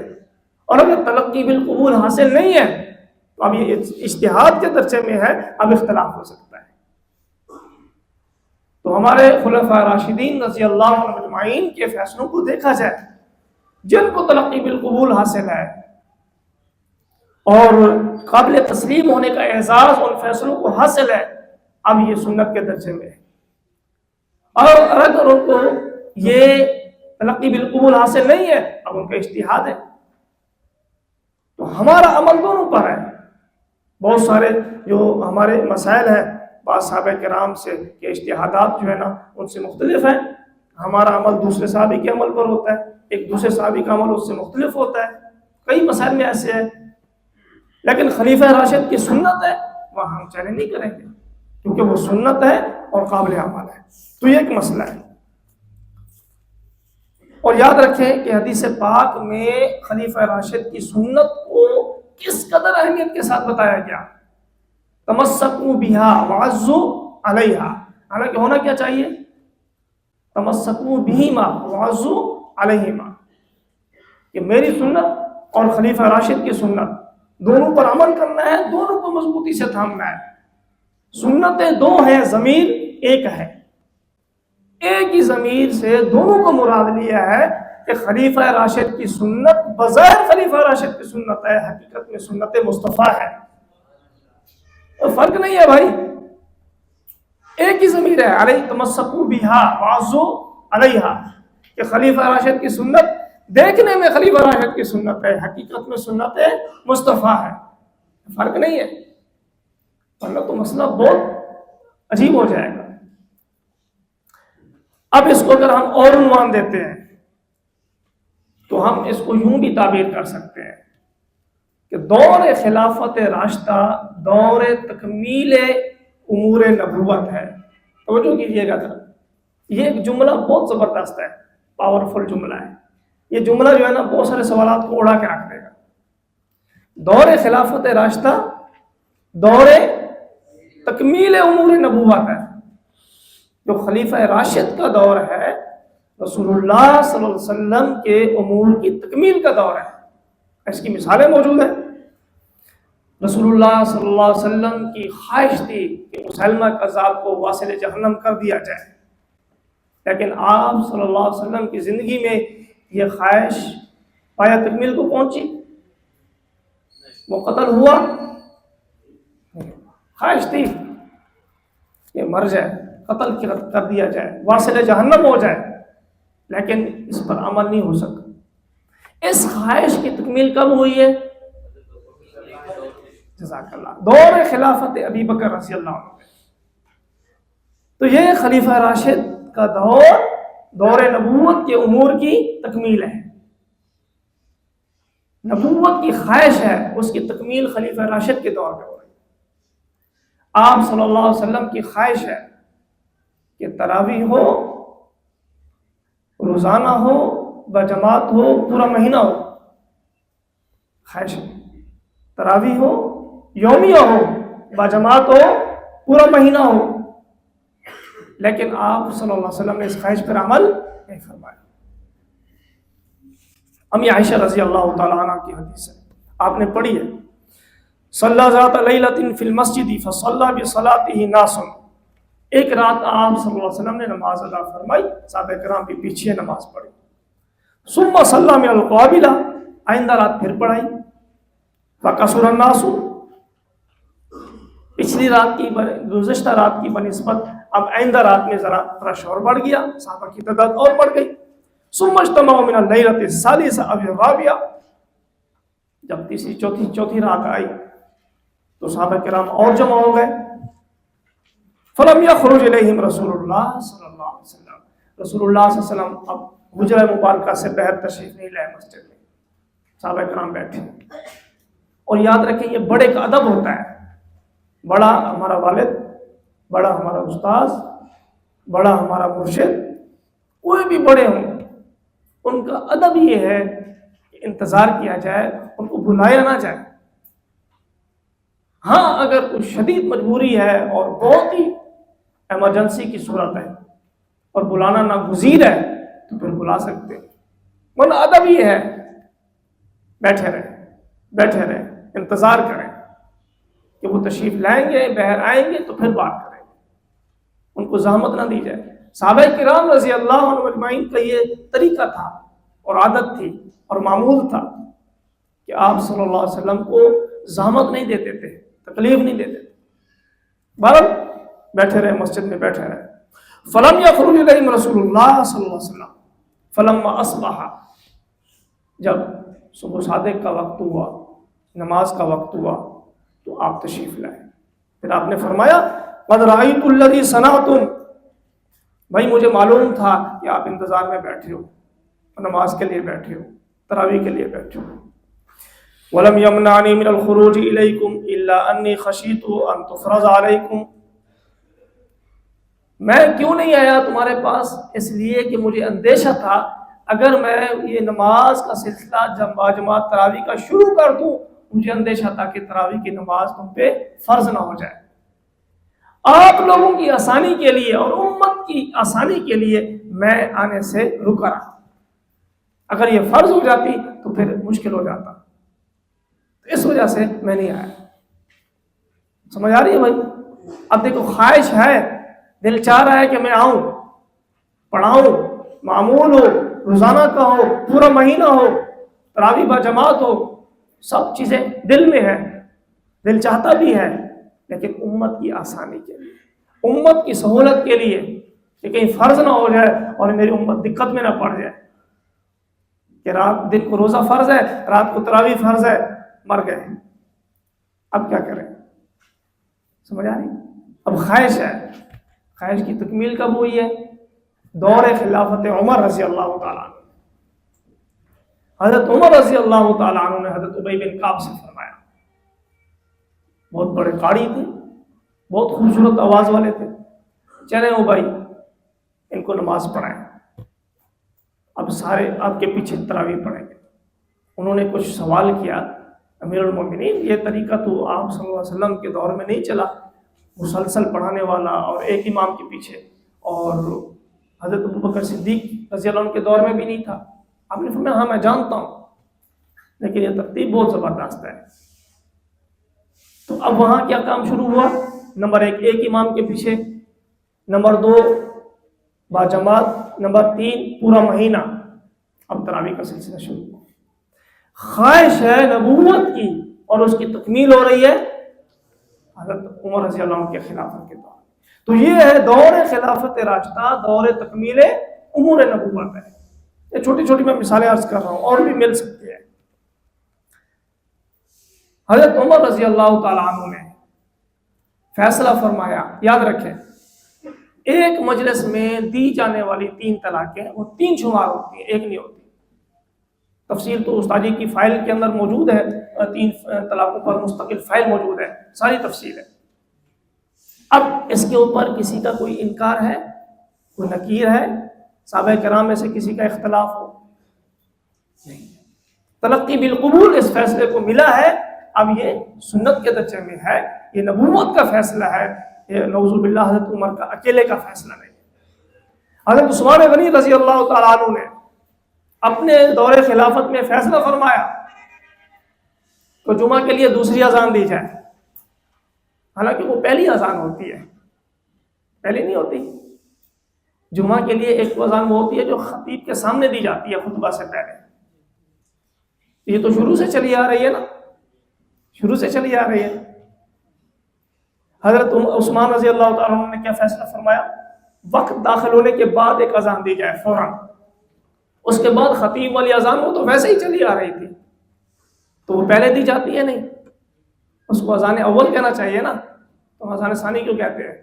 اور اگر تلقی بالقبول حاصل نہیں ہے تو اب یہ اجتہاد کے درجے میں ہے، اب اختلاف ہو سکتا ہے۔ تو ہمارے خلفاء راشدین رضی اللہ عنہم اجمعین کے فیصلوں کو دیکھا جائے، جن کو تلقی بالقبول حاصل ہے اور قابل تسلیم ہونے کا اعزاز ان فیصلوں کو حاصل ہے، اب یہ سنت کے درجے میں ہے۔ اور اگر ان کو یہ تلقی بالقبول حاصل نہیں ہے، اب ان کا اجتہاد ہے۔ تو ہمارا عمل دونوں پر ہے۔ بہت سارے جو ہمارے مسائل ہیں بعض صحابہ کرام سے کہ اجتہادات جو ہے نا ان سے مختلف ہیں، ہمارا عمل دوسرے صحابی کے عمل پر ہوتا ہے، ایک دوسرے صحابی کا عمل اس سے مختلف ہوتا ہے، کئی مسائل میں ایسے ہیں۔ لیکن خلیفہ راشد کی سنت ہے، وہاں ہم چیلنج نہیں کریں گے کیونکہ وہ سنت ہے اور قابل عمل ہے۔ تو یہ ایک مسئلہ ہے۔ اور یاد رکھیں کہ حدیث پاک میں خلیفہ راشد کی سنت کو کس قدر اہمیت کے ساتھ بتایا گیا، تمسکوا بہا وعضوا علیہا، حالانکہ ہونا کیا چاہیے، تمسکوا بہما وعضوا علیہما، کہ میری سنت اور خلیفہ راشد کی سنت دونوں پر عمل کرنا ہے، دونوں کو مضبوطی سے تھامنا ہے۔ سنتیں دو ہیں، ضمیر ایک ہے۔ ایک ہی ضمیر سے دونوں کو مراد لیا ہے کہ خلیفہ راشد کی سنت بظاہر خلیفہ راشد کی سنت ہے، حقیقت میں سنت مصطفیٰ ہے. تو فرق نہیں ہے بھائی، ایک ہی ضمیر ہے. علیہ تمسکو بہا وعضو علیہا، کہ خلیفہ راشد کی سنت دیکھنے میں خلیفہ راشد کی سنت ہے، حقیقت میں سنت مصطفیٰ ہے. فرق نہیں ہے، ورنہ تو مسئلہ بہت عجیب ہو جائے گا. اب اس کو اگر ہم اور عنوان دیتے ہیں تو ہم اس کو یوں بھی تعبیر کر سکتے ہیں کہ دور خلافت راشدہ دور تکمیل امور نبوت ہے. توجہ کیجیے گا ذرا، یہ ایک جملہ بہت زبردست ہے، پاورفل جملہ ہے. یہ جملہ جو ہے نا بہت سارے سوالات کو اڑا کے رکھ دے گا. دور خلافت راشدہ دور تکمیل امور نبوت ہے. جو خلیفہ راشد کا دور ہے رسول اللہ صلی اللہ علیہ وسلم کے امور کی تکمیل کا دور ہے. اس کی مثالیں موجود ہیں. رسول اللہ صلی اللہ علیہ وسلم کی خواہش تھی کہ مسلمہ کذاب کو واصل جہنم کر دیا جائے، لیکن آپ صلی اللہ علیہ وسلم کی زندگی میں یہ خواہش پایا تکمیل کو پہنچی؟ وہ قتل ہوا؟ خواہش تھی کہ مر جائے، قتل کر دیا جائے، واصل جہنم ہو جائے، لیکن اس پر عمل نہیں ہو سکا. اس خواہش کی تکمیل کب ہوئی ہے؟ جزاک اللہ، دور خلافت ابی بکر رضی اللہ عنہ. تو یہ خلیفہ راشد کا دور نبوت کے امور کی تکمیل ہے. نبوت کی خواہش ہے، اس کی تکمیل خلیفہ راشد کے دور میں ہو رہی. آپ صلی اللہ علیہ وسلم کی خواہش ہے کہ تراویح ہو، روزانہ ہو، بجماعت ہو، پورا مہینہ ہو. خواہش ہے تراویح ہو، یومیہ ہو، بجماعت ہو، پورا مہینہ ہو. لیکن آپ صلی اللہ علیہ وسلم نے اس خواہش پر عمل نہیں فرمایا. امی عائشہ رضی اللہ تعالیٰ عنہ کی حدیث ہے، آپ نے پڑھی ہے. صلی ذات لیلۃ فی المسجد فصلی بصلاته ناس. ایک رات آپ صلی اللہ علیہ وسلم نے نماز ادا فرمائی، صحابہ کرام بھی پیچھے نماز پڑھی. ثم صلی من القابلہ، آئندہ رات پھر پڑھائی. فکثر الناس، پچھلی رات کی گزشتہ رات کی بنسبت اب آئندہ رات میں ذرا رش اور بڑھ گیا، صحابہ کی تعداد اور بڑھ گئی. ثم اجتمعوا من اللیلۃ الثالثہ او الرابعہ، جب تیسری چوتھی رات آئی تو صحابہ کرام اور جمع ہو گئے. فلم یخرج الیہم رسول اللہ صلی اللہ علیہ وسلم. رسول اللہ صلی اللہ علیہ وسلم اب حجرہ مبارکہ سے باہر تشریف نہیں لائے مسجد میں. صحابہ کرام بیٹھے. اور یاد رکھیں یہ بڑے کا ادب ہوتا ہے. بڑا ہمارا والد، بڑا ہمارا استاذ، بڑا ہمارا مرشد، کوئی بھی بڑے ہوں، ان کا ادب یہ ہے کہ انتظار کیا جائے، ان کو بلایا نہ جائے. ہاں اگر کوئی شدید مجبوری ہے اور بہت ہی ایمرجنسی کی صورت ہے اور بلانا ناگزیر ہے تو پھر بلا سکتے، ورنہ ادب یہ ہے بیٹھے رہیں، انتظار کریں کہ وہ تشریف لائیں گے، باہر آئیں گے تو پھر بات کریں گے. ان کو زحمت نہ دی جائے. صحابہ کرام رضی اللہ عنہ اجمعین کا یہ طریقہ تھا اور عادت تھی اور معمول تھا کہ آپ صلی اللہ علیہ وسلم کو زحمت نہیں دیتے تھے، تکلیف نہیں دیتے تھے. بہرحال بیٹھے رہے، مسجد میں بیٹھے رہے. فلم یخرج الیہم رسول اللہ صلی اللہ علیہ وسلم فلما اصبح، جب صبح صادق کا وقت ہوا، نماز کا وقت ہوا تو آپ تشریف لائے. پھر آپ نے فرمایا قد رأیت الذی صنعتم، بھائی مجھے معلوم تھا کہ آپ انتظار میں بیٹھے ہو، نماز کے لیے بیٹھے ہو، تراویح کے لیے بیٹھے ہو. وَلَمْ يَمْنَعْنِي مِنَ الْخُرُوجِ إِلَيْكُمْ إِلَّا أَنِّي خَشِيتُ أَن تُفْرَضَ عَلَيْكُمْ. میں کیوں نہیں آیا تمہارے پاس؟ اس لیے کہ مجھے اندیشہ تھا اگر میں یہ نماز کا سلسلہ جماعت تراویح کا شروع کر دوں، مجھے اندیشہ تھا کہ تراویح کی نماز تم پہ فرض نہ ہو جائے. آپ لوگوں کی آسانی کے لیے اور امت کی آسانی کے لیے میں آنے سے رکا رہا. اگر یہ فرض ہو جاتی تو پھر مشکل ہو جاتا. اس وجہ سے میں نہیں آیا. سمجھ آ رہی ہے بھائی؟ اب دیکھو خواہش ہے، دل چاہ رہا ہے کہ میں آؤں، پڑھاؤ، معمول ہو، روزانہ کا ہو، پورا مہینہ ہو، تراویح با جماعت ہو، سب چیزیں دل میں ہے، دل چاہتا بھی ہے، لیکن امت کی آسانی کے لیے، امت کی سہولت کے لیے، کہ کہیں فرض نہ ہو جائے اور میری امت دقت میں نہ پڑ جائے کہ رات دن کو روزہ فرض ہے، رات کو تراویح فرض ہے، مر گئے، اب کیا کریں؟ سمجھ آ رہی؟ اب خواہش ہے، خواہش کی تکمیل کب ہوئی ہے؟ دور خلافت عمر رضی اللہ تعالیٰ عنہ، حضرت عمر رضی اللہ تعالیٰ عنہ نے حضرت ابی بن کعب سے فرمایا، بہت بڑے قاری تھے، بہت خوبصورت آواز والے تھے، چلیں او بھائی ان کو نماز پڑھائیں، اب سارے آپ کے پیچھے تراویح پڑھیں گے۔ انہوں نے کچھ سوال کیا، امیر المومنین یہ طریقہ تو آپ صلی اللہ علیہ وسلم کے دور میں نہیں چلا، مسلسل پڑھانے والا اور ایک امام کے پیچھے، اور حضرت ابوبکر صدیق رضی اللہ عنہ کے دور میں بھی نہیں تھا۔ آپ نے فرمایا ہاں میں جانتا ہوں، لیکن یہ ترتیب بہت زبردست ہے۔ تو اب وہاں کیا کام شروع ہوا؟ نمبر ایک امام کے پیچھے، نمبر 2 باجماعت، نمبر 3 پورا مہینہ، اب تراویح کا سلسلہ شروع ہوا۔ خواہش ہے نبوت کی اور اس کی تکمیل ہو رہی ہے حضرت عمر رضی اللہ عنہ کے خلافت کے دور۔ تو یہ ہے دور خلافت راشدہ، دور تکمیل امور نبوت ہے۔ یہ چھوٹی چھوٹی میں مثالیں عرض کر رہا ہوں، اور بھی مل سکتی ہے۔ حضرت عمر رضی اللہ تعالیٰ عنہ نے فیصلہ فرمایا، یاد رکھیں ایک مجلس میں دی جانے والی 3 طلاقیں وہ 3 شمار ہوتی ہیں، ایک نہیں ہوتی۔ تفصیل تو استادی کی فائل کے اندر موجود ہے، 3 طلاقوں پر مستقل فائل موجود ہے، ساری تفصیل ہے۔ اب اس کے اوپر کسی کا کوئی انکار ہے، کوئی نکیر ہے، صحابہ کرام میں سے کسی کا اختلاف ہو؟ نہیں۔ تلقی بالقبول اس فیصلے کو ملا ہے، اب یہ سنت کے درجے میں ہے، یہ نبوت کا فیصلہ ہے، یہ نعوذ باللہ حضرت عمر کا اکیلے کا فیصلہ نہیں۔ حضرت عثمان غنی رضی اللہ تعالیٰ عنہ نے اپنے دور خلافت میں فیصلہ فرمایا تو جمعہ کے لیے دوسری اذان دی جائے، حالانکہ وہ پہلی اذان ہوتی ہے، پہلی نہیں ہوتی۔ جمعہ کے لیے ایک اذان وہ ہوتی ہے جو خطیب کے سامنے دی جاتی ہے خطبہ سے پہلے، یہ تو شروع سے چلی آ رہی ہے نا، شروع سے چلی آ رہی ہے۔ حضرت عثمان رضی اللہ تعالیٰ عنہ نے کیا فیصلہ فرمایا؟ وقت داخل ہونے کے بعد ایک اذان دی جائے فوراً، اس کے بعد خطیب والی اذان وہ تو ویسے ہی چلی آ رہی تھی، تو وہ پہلے دی جاتی ہے نہیں، اس کو اذان اول کہنا چاہیے نا، تو اذان ثانی کیوں کہتے ہیں؟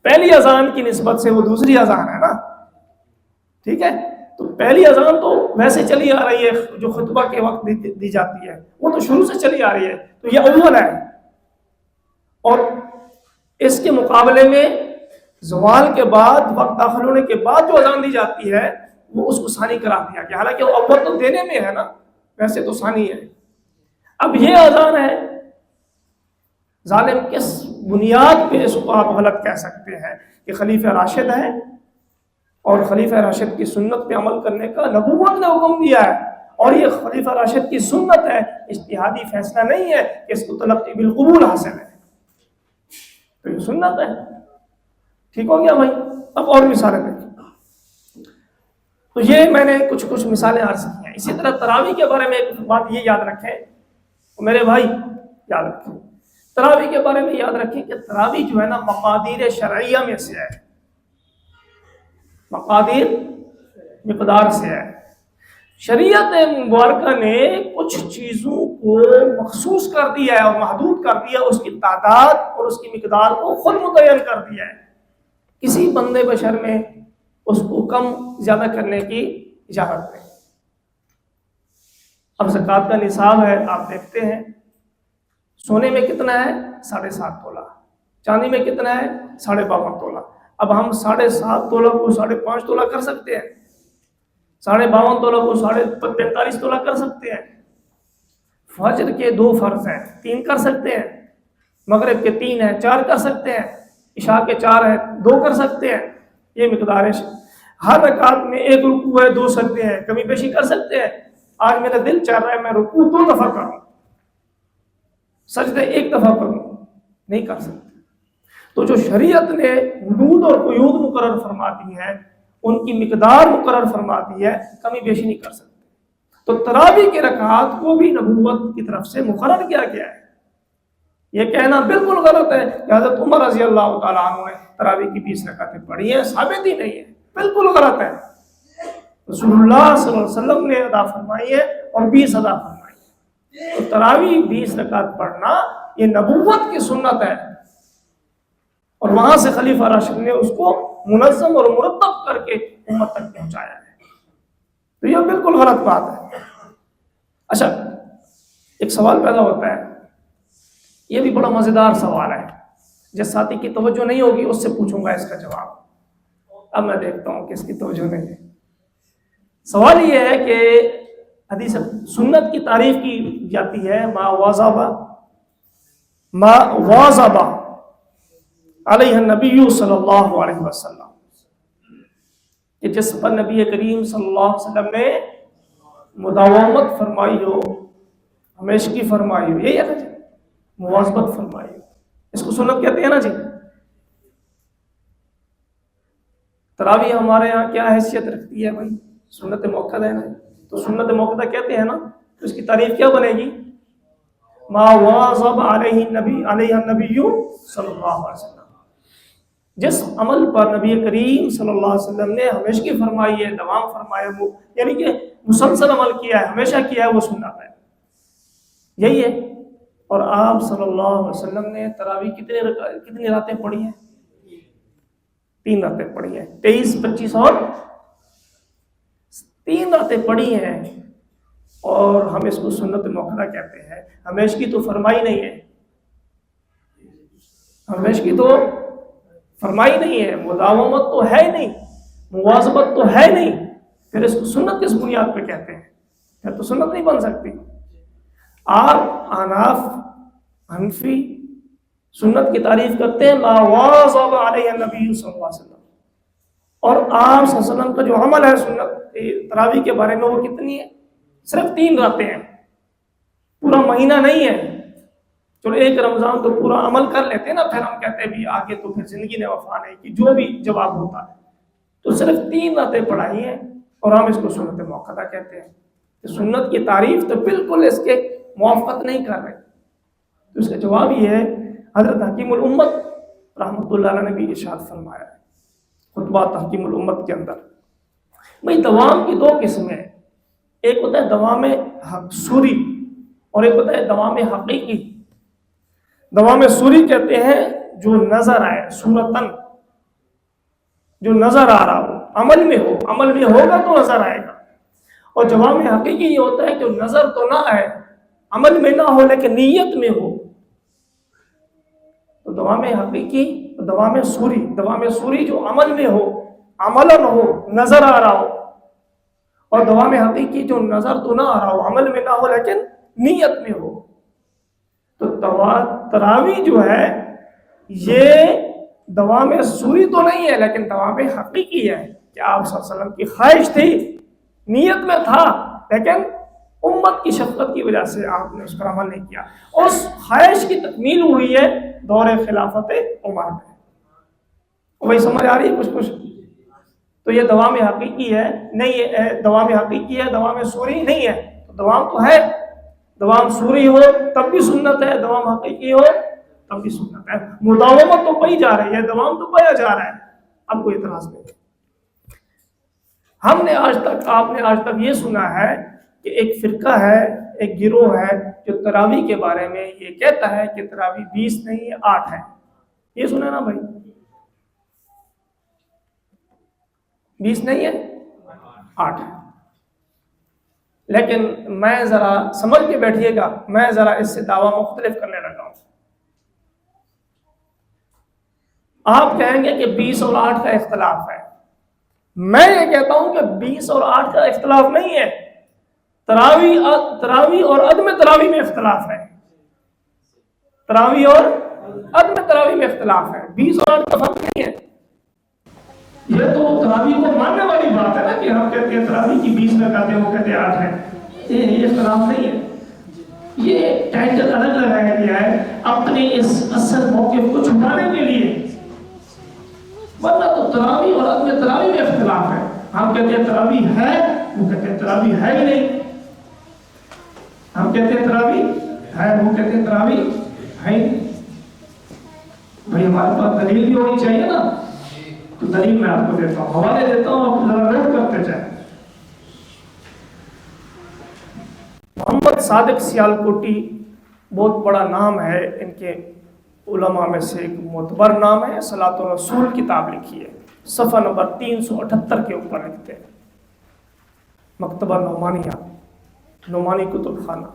پہلی اذان کی نسبت سے وہ دوسری اذان ہے نا، ٹھیک ہے؟ تو پہلی اذان تو ویسے چلی آ رہی ہے، جو خطبہ کے وقت دی جاتی ہے وہ تو شروع سے چلی آ رہی ہے، تو یہ اول ہے۔ اور اس کے مقابلے میں زوال کے بعد، وقت داخل ہونے کے بعد جو اذان دی جاتی ہے وہ اس کو ثانی قرار دیا گیا، حالانکہ وہ اول تو دینے میں ہے نا، ویسے تو ثانی ہے۔ اب یہ اذان ہے، ظالم کس بنیاد پہ اس کو آپ غلط کہہ سکتے ہیں کہ خلیفہ راشد ہے اور خلیفہ راشد کی سنت پہ عمل کرنے کا نبوت نے حکم دیا ہے، اور یہ خلیفہ راشد کی سنت ہے، اجتہادی فیصلہ نہیں ہے کہ اس کو تلقی بالقبول حاصل ہے، تو یہ سنت ہے۔ ٹھیک ہو گیا بھائی؟ اب اور مثالیں دیکھیں، تو یہ میں نے کچھ مثالیں عرض کی ہیں۔ اسی طرح تراویح کے بارے میں ایک بات یہ یاد رکھیں میرے بھائی، یاد رکھیں تراویح کے بارے میں، یاد رکھیں کہ تراویح جو ہے نا مقادیر شرعیہ میں سے ہے، مقادیر مقدار سے ہے۔ شریعت مبارکہ نے کچھ چیزوں کو مخصوص کر دیا ہے اور محدود کر دیا، اس کی تعداد اور اس کی مقدار کو خود متعین کر دیا ہے، کسی بندے بشر میں اس کو کم زیادہ کرنے کی اجازت نہیں۔ اب زکوٰۃ کا نصاب ہے، آپ دیکھتے ہیں سونے میں کتنا ہے؟ 7.5 تولہ، چاندی میں کتنا ہے؟ 52.5 تولہ۔ اب ہم 7.5 تولہ کو 5.5 تولہ کر سکتے ہیں، 52.5 تولہ کو 45 تولہ کر سکتے ہیں۔ فجر کے 2 فرض ہیں، 3 کر سکتے ہیں، مغرب کے 3 ہیں، 4 کر سکتے ہیں، عشاء کے 4 ہیں، 2 کر سکتے ہیں۔ یہ مقدار ہے۔ ہر رکعت میں 1 رکوع ہے، 2 سجدے ہیں، کمی بیشی کر سکتے ہیں۔ آج میرا دل چاہ رہا ہے میں رکوع 2 دفعہ کروں، سجدے 1 دفعہ کروں، نہیں کر سکتے۔ تو جو شریعت نے حدود حدود اور قیود مقرر فرما دی ہیں، ان کی مقدار مقرر فرما دی ہے، کمی بیشی نہیں کر سکتے۔ تو تراویح کی رکعات کو بھی نبوت کی طرف سے مقرر کیا گیا ہے۔ یہ کہنا بالکل غلط ہے کہ حضرت عمر رضی اللہ تعالیٰ عنہ نے تراویح کی 20 رکعتیں پڑھی ہیں، ثابت ہی نہیں ہے، بالکل غلط ہے۔ رسول اللہ صلی اللہ علیہ وسلم نے ادا فرمائی ہے اور 20 ادا فرمائی ہے۔ تو تراویح 20 رکعت پڑھنا یہ نبوت کی سنت ہے، اور وہاں سے خلیفہ راشد نے اس کو منظم اور مرتب کر کے امت تک پہنچایا ہے۔ تو یہ بالکل غلط بات ہے۔ اچھا، ایک سوال پیدا ہوتا ہے، یہ بھی بڑا مزیدار سوال ہے، جس ساتھی کی توجہ نہیں ہوگی اس سے پوچھوں گا اس کا جواب۔ اب میں دیکھتا ہوں کہ اس کی توجہ نہیں ہے۔ سوال یہ ہے کہ حدیث سنت کی تعریف کی جاتی ہے ما واظب علیہ النبی صلی اللہ علیہ وسلم، کہ جس پر نبی کریم صلی اللہ علیہ وسلم نے مداومت فرمائی ہو، ہمیشگی فرمائی ہو، یہی ہے نا جی، مواظبت فرمائی ہو، اس کو سنت کہتے ہیں نا جی۔ تراویح ہمارے یہاں کیا حیثیت رکھتی ہے بھائی؟ سنت موقدہ ہے نا، تو سنت موقدہ کہتے ہیں نا، تو اس کی تعریف کیا بنے گی؟ ما واظب علیہ النبی صلی اللہ علیہ وسلم، جس عمل پر نبی کریم صلی اللہ علیہ وسلم نے ہمیشگی فرمائی ہے، دوام فرمایا، وہ یعنی کہ مسلسل عمل کیا ہے، ہمیشہ کیا ہے، وہ سنت ہے، یہی ہے۔ اور آپ صلی اللہ علیہ وسلم نے تراویح کتنی راتیں پڑھی ہیں؟ 3 راتیں پڑھی ہیں، 23، 25 اور 3 راتیں پڑھی ہیں، اور ہم اس کو سنت موقدہ کہتے ہیں۔ ہمیشگی تو فرمائی نہیں ہے، ہمیشگی تو فرمائی نہیں ہے، مداومت تو ہے نہیں، مواظبت تو ہے نہیں، پھر اس کو سنت کس بنیاد پہ کہتے ہیں؟ پھر تو سنت نہیں بن سکتی۔ آپ احناف حنفی سنت کی تعریف کرتے ہیں ما واظب علیہ النبی صلی اللہ علیہ وسلم، اور آپ صلی اللہ علیہ وسلم کا جو عمل ہے سنت تراویح کے بارے میں وہ کتنی ہے؟ صرف 3 راتیں ہیں، پورا مہینہ نہیں ہے۔ چلو ایک رمضان تو پورا عمل کر لیتے ہیں نا، پھر ہم کہتے ہیں بھی آگے تو پھر زندگی نے وفا نہیں کی، جو بھی جواب ہوتا ہے، تو صرف 3 راتیں پڑھائی ہیں، اور ہم اس کو سنت موقدہ کہتے ہیں۔ سنت کی تعریف تو بالکل اس کے موافقت نہیں کر رہے۔ تو اس کا جواب یہ ہے، حضرت حکیم الامت رحمۃ اللہ علیہ نے بھی ارشاد فرمایا ہے خطبات حکیم الامت کے اندر، بھئی دوام کی 2 قسمیں ہیں، ایک ہوتا ہے دوام سوری اور ایک ہوتا ہے دوام حقیقی۔ دوام سوری کہتے ہیں جو نظر آئے، صورتاً جو نظر آ رہا ہو، عمل میں ہو، عمل میں ہوگا تو نظر آئے گا۔ اور دوام حقیقی یہ ہوتا ہے کہ نظر تو نہ آئے، عمل میں نہ ہو، لیکن نیت میں ہو۔ تو دوام حقیقی، دوام سوری جو عمل میں ہو، عملاً ہو، نظر آ رہا ہو، اور دوام حقیقی جو نظر تو نہ آ رہا ہو، عمل میں نہ ہو، لیکن نیت میں ہو۔ تو تراویح جو ہے یہ دوام سوری تو نہیں ہے، لیکن دوام حقیقی ہے، کہ آپ صلی اللہ علیہ وسلم کی خواہش تھی، نیت میں تھا، لیکن امت کی شفقت کی وجہ سے آپ نے اس پر عمل نہیں کیا۔ اس خواہش کی تکمیل ہوئی ہے دور خلافت عمر میں۔ وہی سمجھ آ رہی ہے کچھ؟ تو یہ دوام حقیقی ہے، نہیں ہے دوام حقیقی ہے، دوام سوری نہیں ہے۔ تو دوام تو ہے، دوام سوری ہو تب بھی سنت ہے، دوام حقیقی ہو تب بھی سنت ہے۔ مداومت تو پائی جا رہی ہے، دوام تو پایا جا رہا ہے، اب کوئی اعتراض نہیں۔ ہم نے آج تک، آپ نے آج تک یہ سنا ہے کہ ایک فرقہ ہے، ایک گروہ ہے جو تراویح کے بارے میں یہ کہتا ہے کہ تراویح 20 نہیں ہے 8 ہے۔ یہ سنا نا بھائی، 20 نہیں ہے 8 ہے۔ لیکن میں ذرا سمجھ کے بیٹھیے گا، میں ذرا اس سے دعویٰ مختلف کرنے لگا ہوں۔ آپ کہیں گے کہ 20 اور 8 کا اختلاف ہے، میں یہ کہتا ہوں کہ 20 اور 8 کا اختلاف نہیں ہے، تراویح اور عدم تراویح میں اختلاف ہے، تراویح اور عدم تراویح میں اختلاف ہے، 20 اور 8 کا فرق نہیں ہے۔ یہ تو تراویح کو ماننے والی بات ہے نا، کہ ہم کہتے ہیں تراویح کی 20 رکعتیں، وہ کہتے ہیں 8 ہے، یہ اختلاف نہیں ہے۔ یہ ٹائٹل الگ لگایا گیا ہے اپنے اس اصل موقف کو چھپانے کے لیے، ورنہ تو تراویح اور عدم تراویح میں اختلاف ہے. ہم کہتے ہیں تراویح ہے، وہ کہتے ہیں تراویح ہے ہی نہیں. ہم کہتے ہیں تراویح ہے، وہ کہتے ہیں تراویح ہے ہی نہیں. بھائی ہمارے پاس دلیل بھی ہونی چاہیے نا. تو دلیل میں آپ کو دیتا ہوں، حوالے دیتا ہوں، آپ ذرا نوٹ کرتے جائیں. محمد صادق سیالکوٹی بہت بڑا نام ہے، ان کے علماء میں سے ایک معتبر نام ہے. صلاۃ الرسول کتاب لکھی ہے، صفحہ نمبر 378 کے اوپر لکھتے ہیں. مکتبہ نعمانیہ، نعمانی کتب خانہ.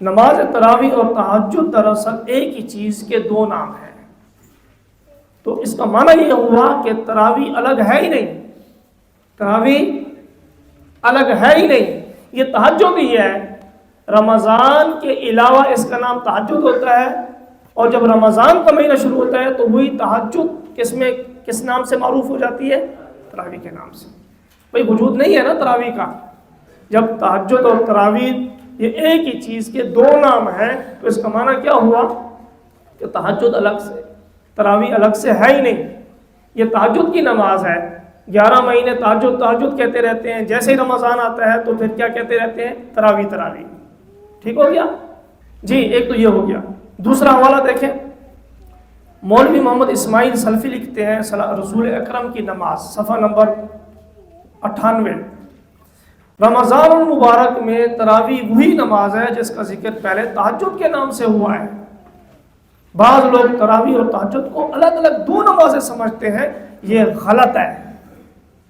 نماز تراویح اور تہجد دراصل ایک ہی چیز کے دو نام ہیں. تو اس کا معنی یہ ہوا کہ تراویح الگ ہے ہی نہیں، تراویح الگ ہے ہی نہیں. یہ تہجد ہی ہے. رمضان کے علاوہ اس کا نام تہجد ہوتا ہے، اور جب رمضان کا مہینہ شروع ہوتا ہے تو وہی تہجد کس نام سے معروف ہو جاتی ہے؟ تراویح کے نام سے. بھائی وجود نہیں ہے نا تراویح کا. جب تہجد اور تراویح یہ ایک ہی چیز کے دو نام ہیں تو اس کا معنی کیا ہوا کہ تہجد الگ سے، تراویح الگ سے ہے ہی نہیں. یہ تہجد کی نماز ہے. 11 مہینے تہجد کہتے رہتے ہیں. جیسے ہی رمضان آتا ہے تو پھر کیا کہتے رہتے ہیں؟ تراویح. ٹھیک ہو گیا جی. ایک تو یہ ہو گیا. دوسرا حوالہ دیکھیں، مولوی محمد اسماعیل سلفی لکھتے ہیں رسول اکرم کی نماز، صفحہ نمبر 98. رمضان المبارک میں تراویح وہی نماز ہے جس کا ذکر پہلے تہجد کے نام سے ہوا ہے. بعض لوگ تراویح اور تہجد کو الگ الگ دو نمازیں سمجھتے ہیں. یہ غلط ہے.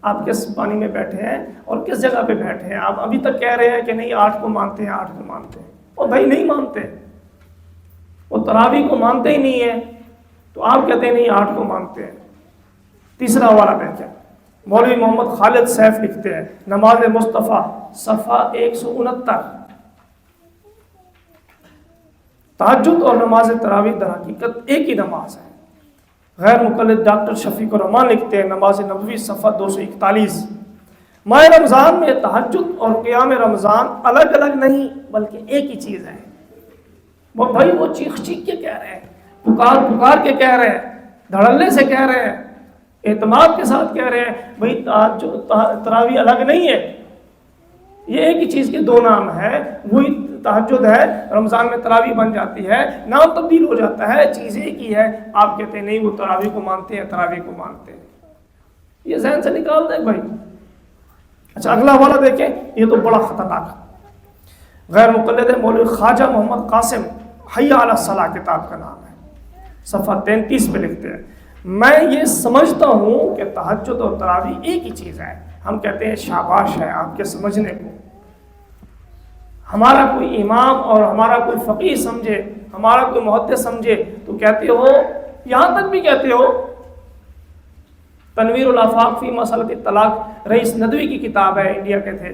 آپ کس پانی میں بیٹھے ہیں اور کس جگہ پہ بیٹھے ہیں؟ آپ ابھی تک کہہ رہے ہیں کہ نہیں 8 کو مانتے ہیں، 8 کو مانتے ہیں. اور بھائی نہیں مانتے، وہ تراویح کو مانتے ہی نہیں ہیں، تو آپ کہتے ہیں نہیں 8 کو مانتے ہیں. تیسرا حوالہ دیکھیں، مولوی محمد خالد سیف لکھتے ہیں نماز مصطفیٰ، صفحہ 169. تہجد اور نماز تراویح در حقیقت ایک ہی نماز ہے. غیر مقلد ڈاکٹر شفیق الرحمان لکھتے ہیں نماز نبوی، صفحہ 241. ماہ رمضان میں تہجد اور قیام رمضان الگ الگ نہیں بلکہ ایک ہی چیز ہے. وہ بھائی وہ چیخ کے کہہ رہے ہیں، پکار کے کہہ رہے ہیں، دھڑلے سے کہہ رہے ہیں، اعتماد کے ساتھ کہہ رہے ہیں بھائی تراویح الگ نہیں ہے، یہ ایک ہی چیز کے دو نام ہے. وہی تہجد ہے، رمضان میں تراویح بن جاتی ہے، نام تبدیل ہو جاتا ہے، چیز ایک ہی ہے. آپ کہتے ہیں نہیں وہ تراویح کو مانتے ہیں، تراویح کو مانتے ہیں. یہ ذہن سے نکال دیں بھائی. اچھا اگلا حوالہ دیکھیں، یہ تو بڑا خطرناک غیر مقلد ہے. مولوی خواجہ محمد قاسم، حی علی الصلاۃ کتاب کا نام ہے، صفحہ 33 پہ لکھتے ہیں میں یہ سمجھتا ہوں کہ تہجد اور تراویح ایک ہی چیز ہے. ہم کہتے ہیں شاباش ہے آپ کے سمجھنے کو. ہمارا کوئی امام اور ہمارا کوئی فقیہ سمجھے، ہمارا کوئی محدث سمجھے تو کہتے ہو، یہاں تک بھی کہتے ہو، تنویر الافاق فی مسئلۃ الطلاق رئیس ندوی کی کتاب ہے، انڈیا کے تھے،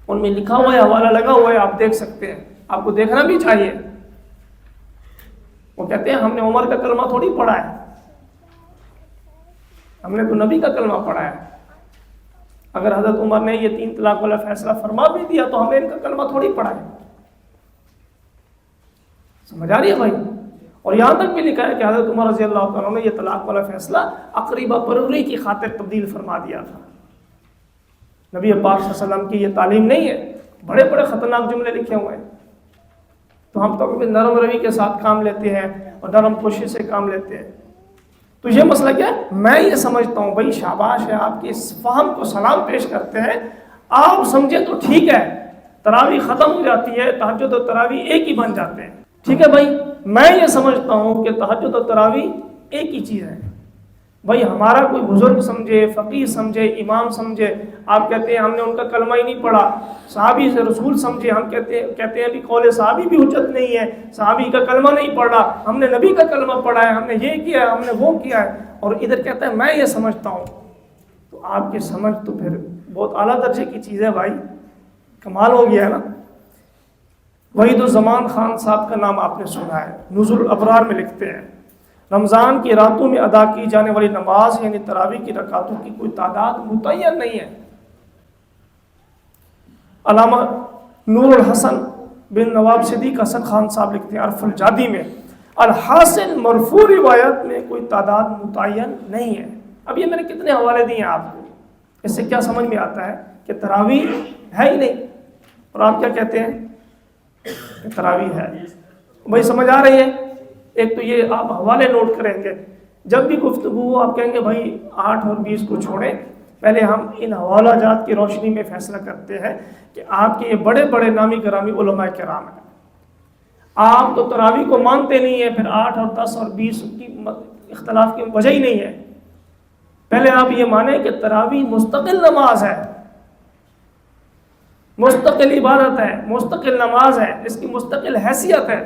ان میں لکھا ہوا ہے، حوالہ لگا ہوا ہے، آپ دیکھ سکتے ہیں، آپ کو دیکھنا بھی چاہیے. وہ کہتے ہیں ہم نے عمر کا کلمہ تھوڑی پڑھا ہے، ہم نے تو نبی کا کلمہ پڑھا ہے. اگر حضرت عمر نے یہ 3 طلاق والا فیصلہ فرما بھی دیا تو ہم نے ان کا کلمہ تھوڑی پڑھا ہے. سمجھ آ رہی ہے بھائی؟ اور یہاں تک بھی لکھا ہے کہ حضرت عمر رضی اللہ تعالیٰ نے یہ طلاق والا فیصلہ اقریبہ پروری کی خاطر تبدیل فرما دیا تھا. نبی پاک صلی اللہ علیہ وسلم کی یہ تعلیم نہیں ہے. بڑے بڑے خطرناک جملے لکھے ہوئے ہیں، تو ہم تو نرم روی کے ساتھ کام لیتے ہیں اور نرم کوشش سے کام لیتے ہیں. تو یہ مسئلہ کیا ہے؟ میں یہ سمجھتا ہوں بھائی شاباش ہے، آپ کے اس فہم کو سلام پیش کرتے ہیں. آپ سمجھے تو ٹھیک ہے، تراویح ختم ہو جاتی ہے، تہجد اور تراویح ایک ہی بن جاتے ہیں. ٹھیک ہے بھائی، میں یہ سمجھتا ہوں کہ تہجد اور تراویح ایک ہی چیز ہے. بھائی ہمارا کوئی بزرگ سمجھے، فقیہ سمجھے، امام سمجھے، آپ کہتے ہیں ہم نے ان کا کلمہ ہی نہیں پڑھا. صحابی سے رسول سمجھے، ہم کہتے ہیں بھی قول صحابی بھی حجت نہیں ہے، صحابی کا کلمہ نہیں پڑھا، ہم نے نبی کا کلمہ پڑھا ہے، ہم نے یہ کیا ہے، ہم نے وہ کیا ہے، اور ادھر کہتا ہے میں یہ سمجھتا ہوں. تو آپ کی سمجھ تو پھر بہت اعلیٰ درجے کی چیز ہے بھائی، کمال ہو گیا ہے نا. وحید الزمان خان صاحب کا نام آپ نے سنا ہے، نزول الابرار میں لکھتے ہیں رمضان کی راتوں میں ادا کی جانے والی نماز یعنی تراویح کی رکعتوں کی کوئی تعداد متعین نہیں ہے. علامہ نور الحسن بن نواب صدیق حسن خان صاحب لکھتے ہیں عرف الجادی میں الحاصل مرفوع روایت میں کوئی تعداد متعین نہیں ہے۔ اب یہ میں نے کتنے حوالے دیے ہیں آپ کو، اس سے کیا سمجھ میں آتا ہے کہ تراویح ہے ہی نہیں، اور آپ کیا کہتے ہیں کہ تراویح ہے۔ بھائی سمجھ آ رہی ہے؟ ایک تو یہ آپ حوالے نوٹ کریں گے، جب بھی گفتگو ہو آپ کہیں گے بھائی 8 اور 20 کو چھوڑیں، پہلے ہم ان حوالہ جات کی روشنی میں فیصلہ کرتے ہیں کہ آپ کے یہ بڑے بڑے نامی گرامی علماء کرام ہیں، آپ تو تراویح کو مانتے نہیں ہیں، پھر 8 اور 10 اور 20 کی اختلاف کی وجہ ہی نہیں ہے۔ پہلے آپ یہ مانیں کہ تراویح مستقل نماز ہے، مستقل عبادت ہے، مستقل نماز ہے، اس کی مستقل حیثیت ہے۔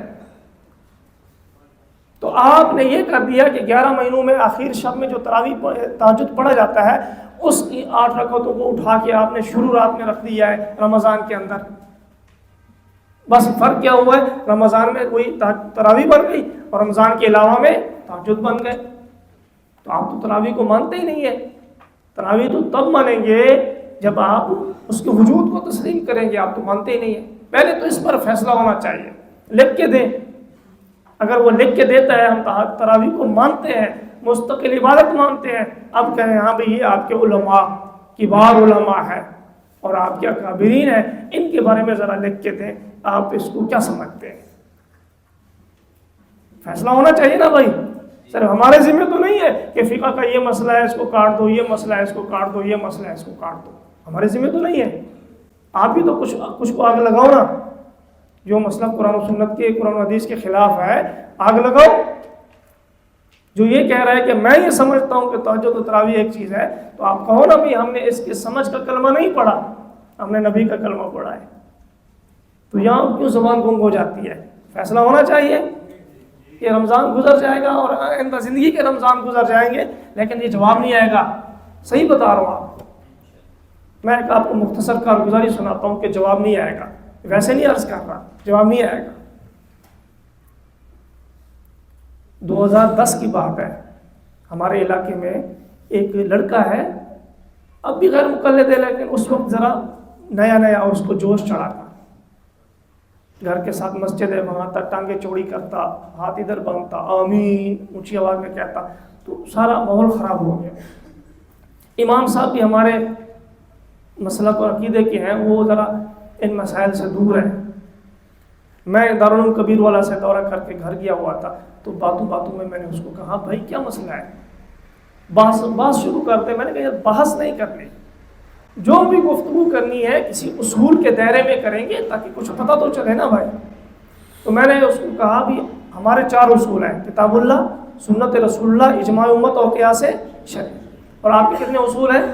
تو آپ نے یہ کر دیا کہ 11 مہینوں میں آخر شب میں جو تراویح تہجد پڑھا جاتا ہے اس کی 8 رکعتوں کو اٹھا کے آپ نے شروع رات میں رکھ دیا ہے رمضان کے اندر۔ بس فرق کیا ہوا ہے، رمضان میں کوئی تراویح بن گئی اور رمضان کے علاوہ میں تہجد بن گئے۔ تو آپ تو تراویح کو مانتے ہی نہیں ہے۔ تراویح تو تب مانیں گے جب آپ اس کے وجود کو تسلیم کریں گے، آپ تو مانتے ہی نہیں ہیں۔ پہلے تو اس پر فیصلہ ہونا چاہیے، لکھ کے دیں۔ اگر وہ لکھ کے دیتا ہے ہم تراویح کو مانتے ہیں، مستقل عبادت مانتے ہیں، اب کہیں ہاں بھئی یہ آپ کے علماء کبار علماء ہے اور آپ کے اکابرین ہیں، ان کے بارے میں ذرا لکھ کے دیں، آپ اس کو کیا سمجھتے ہیں؟ فیصلہ ہونا چاہیے نا بھائی، صرف ہمارے ذمہ تو نہیں ہے کہ فقہ کا یہ مسئلہ ہے اس کو کاٹ دو، یہ مسئلہ ہے اس کو کاٹ دو، یہ مسئلہ ہے اس کو کاٹ دو، ہمارے ذمہ تو نہیں ہے۔ آپ بھی تو کچھ کو آگ لگاؤ نا، جو مسئلہ قرآن و سنت کے، قرآن و حدیث کے خلاف ہے آگ لگاؤ۔ جو یہ کہہ رہا ہے کہ میں یہ سمجھتا ہوں کہ تہجد و تراویح ایک چیز ہے، تو آپ کہو نا بھی ہم نے اس کے سمجھ کا کلمہ نہیں پڑھا، ہم نے نبی کا کلمہ پڑھا ہے۔ تو یہاں کیوں زبان گنگ ہو جاتی ہے؟ فیصلہ ہونا چاہیے کہ رمضان گزر جائے گا اور آئندہ زندگی کے رمضان گزر جائیں گے، لیکن یہ جواب نہیں آئے گا۔ صحیح بتا رہا ہوں آپ کو، میں ایک آپ کو مختصر کارگزاری سناتا ہوں کہ جواب نہیں آئے گا، ویسے نہیں عرض کر رہا، جواب نہیں آئے گا۔ 2010 کی بات ہے، ہمارے علاقے میں ایک لڑکا ہے، اب بھی غیر مقلد ہے لیکن اس وقت ذرا نیا نیا اور اس کو جوش چڑھا تھا، گھر کے ساتھ مسجد ہے وہاں تک ٹانگیں چوڑی کرتا، ہاتھ ادھر باندھتا، آمین اونچی آواز میں کہتا، تو سارا ماحول خراب ہو گیا۔ امام صاحب بھی ہمارے مسلک اور عقیدے کے ہیں، وہ ذرا ان مسائل سے دور ہیں۔ میں دارالعلوم کبیر والا سے دورہ کر کے گھر گیا ہوا تھا، تو باتوں باتوں میں نے اس کو کہا بھائی کیا مسئلہ ہے، بات شروع کرتے، میں نے کہا یار بحث نہیں کرنی، جو بھی گفتگو کرنی ہے کسی اصول کے دائرے میں کریں گے تاکہ کچھ پتہ تو چلے نا بھائی۔ تو میں نے اس کو کہا بھی ہمارے 4 اصول ہیں، کتاب اللہ، سنت رسول اللہ، اجماع امت اور قیاس شرعی، اور آپ کے کتنے اصول ہیں؟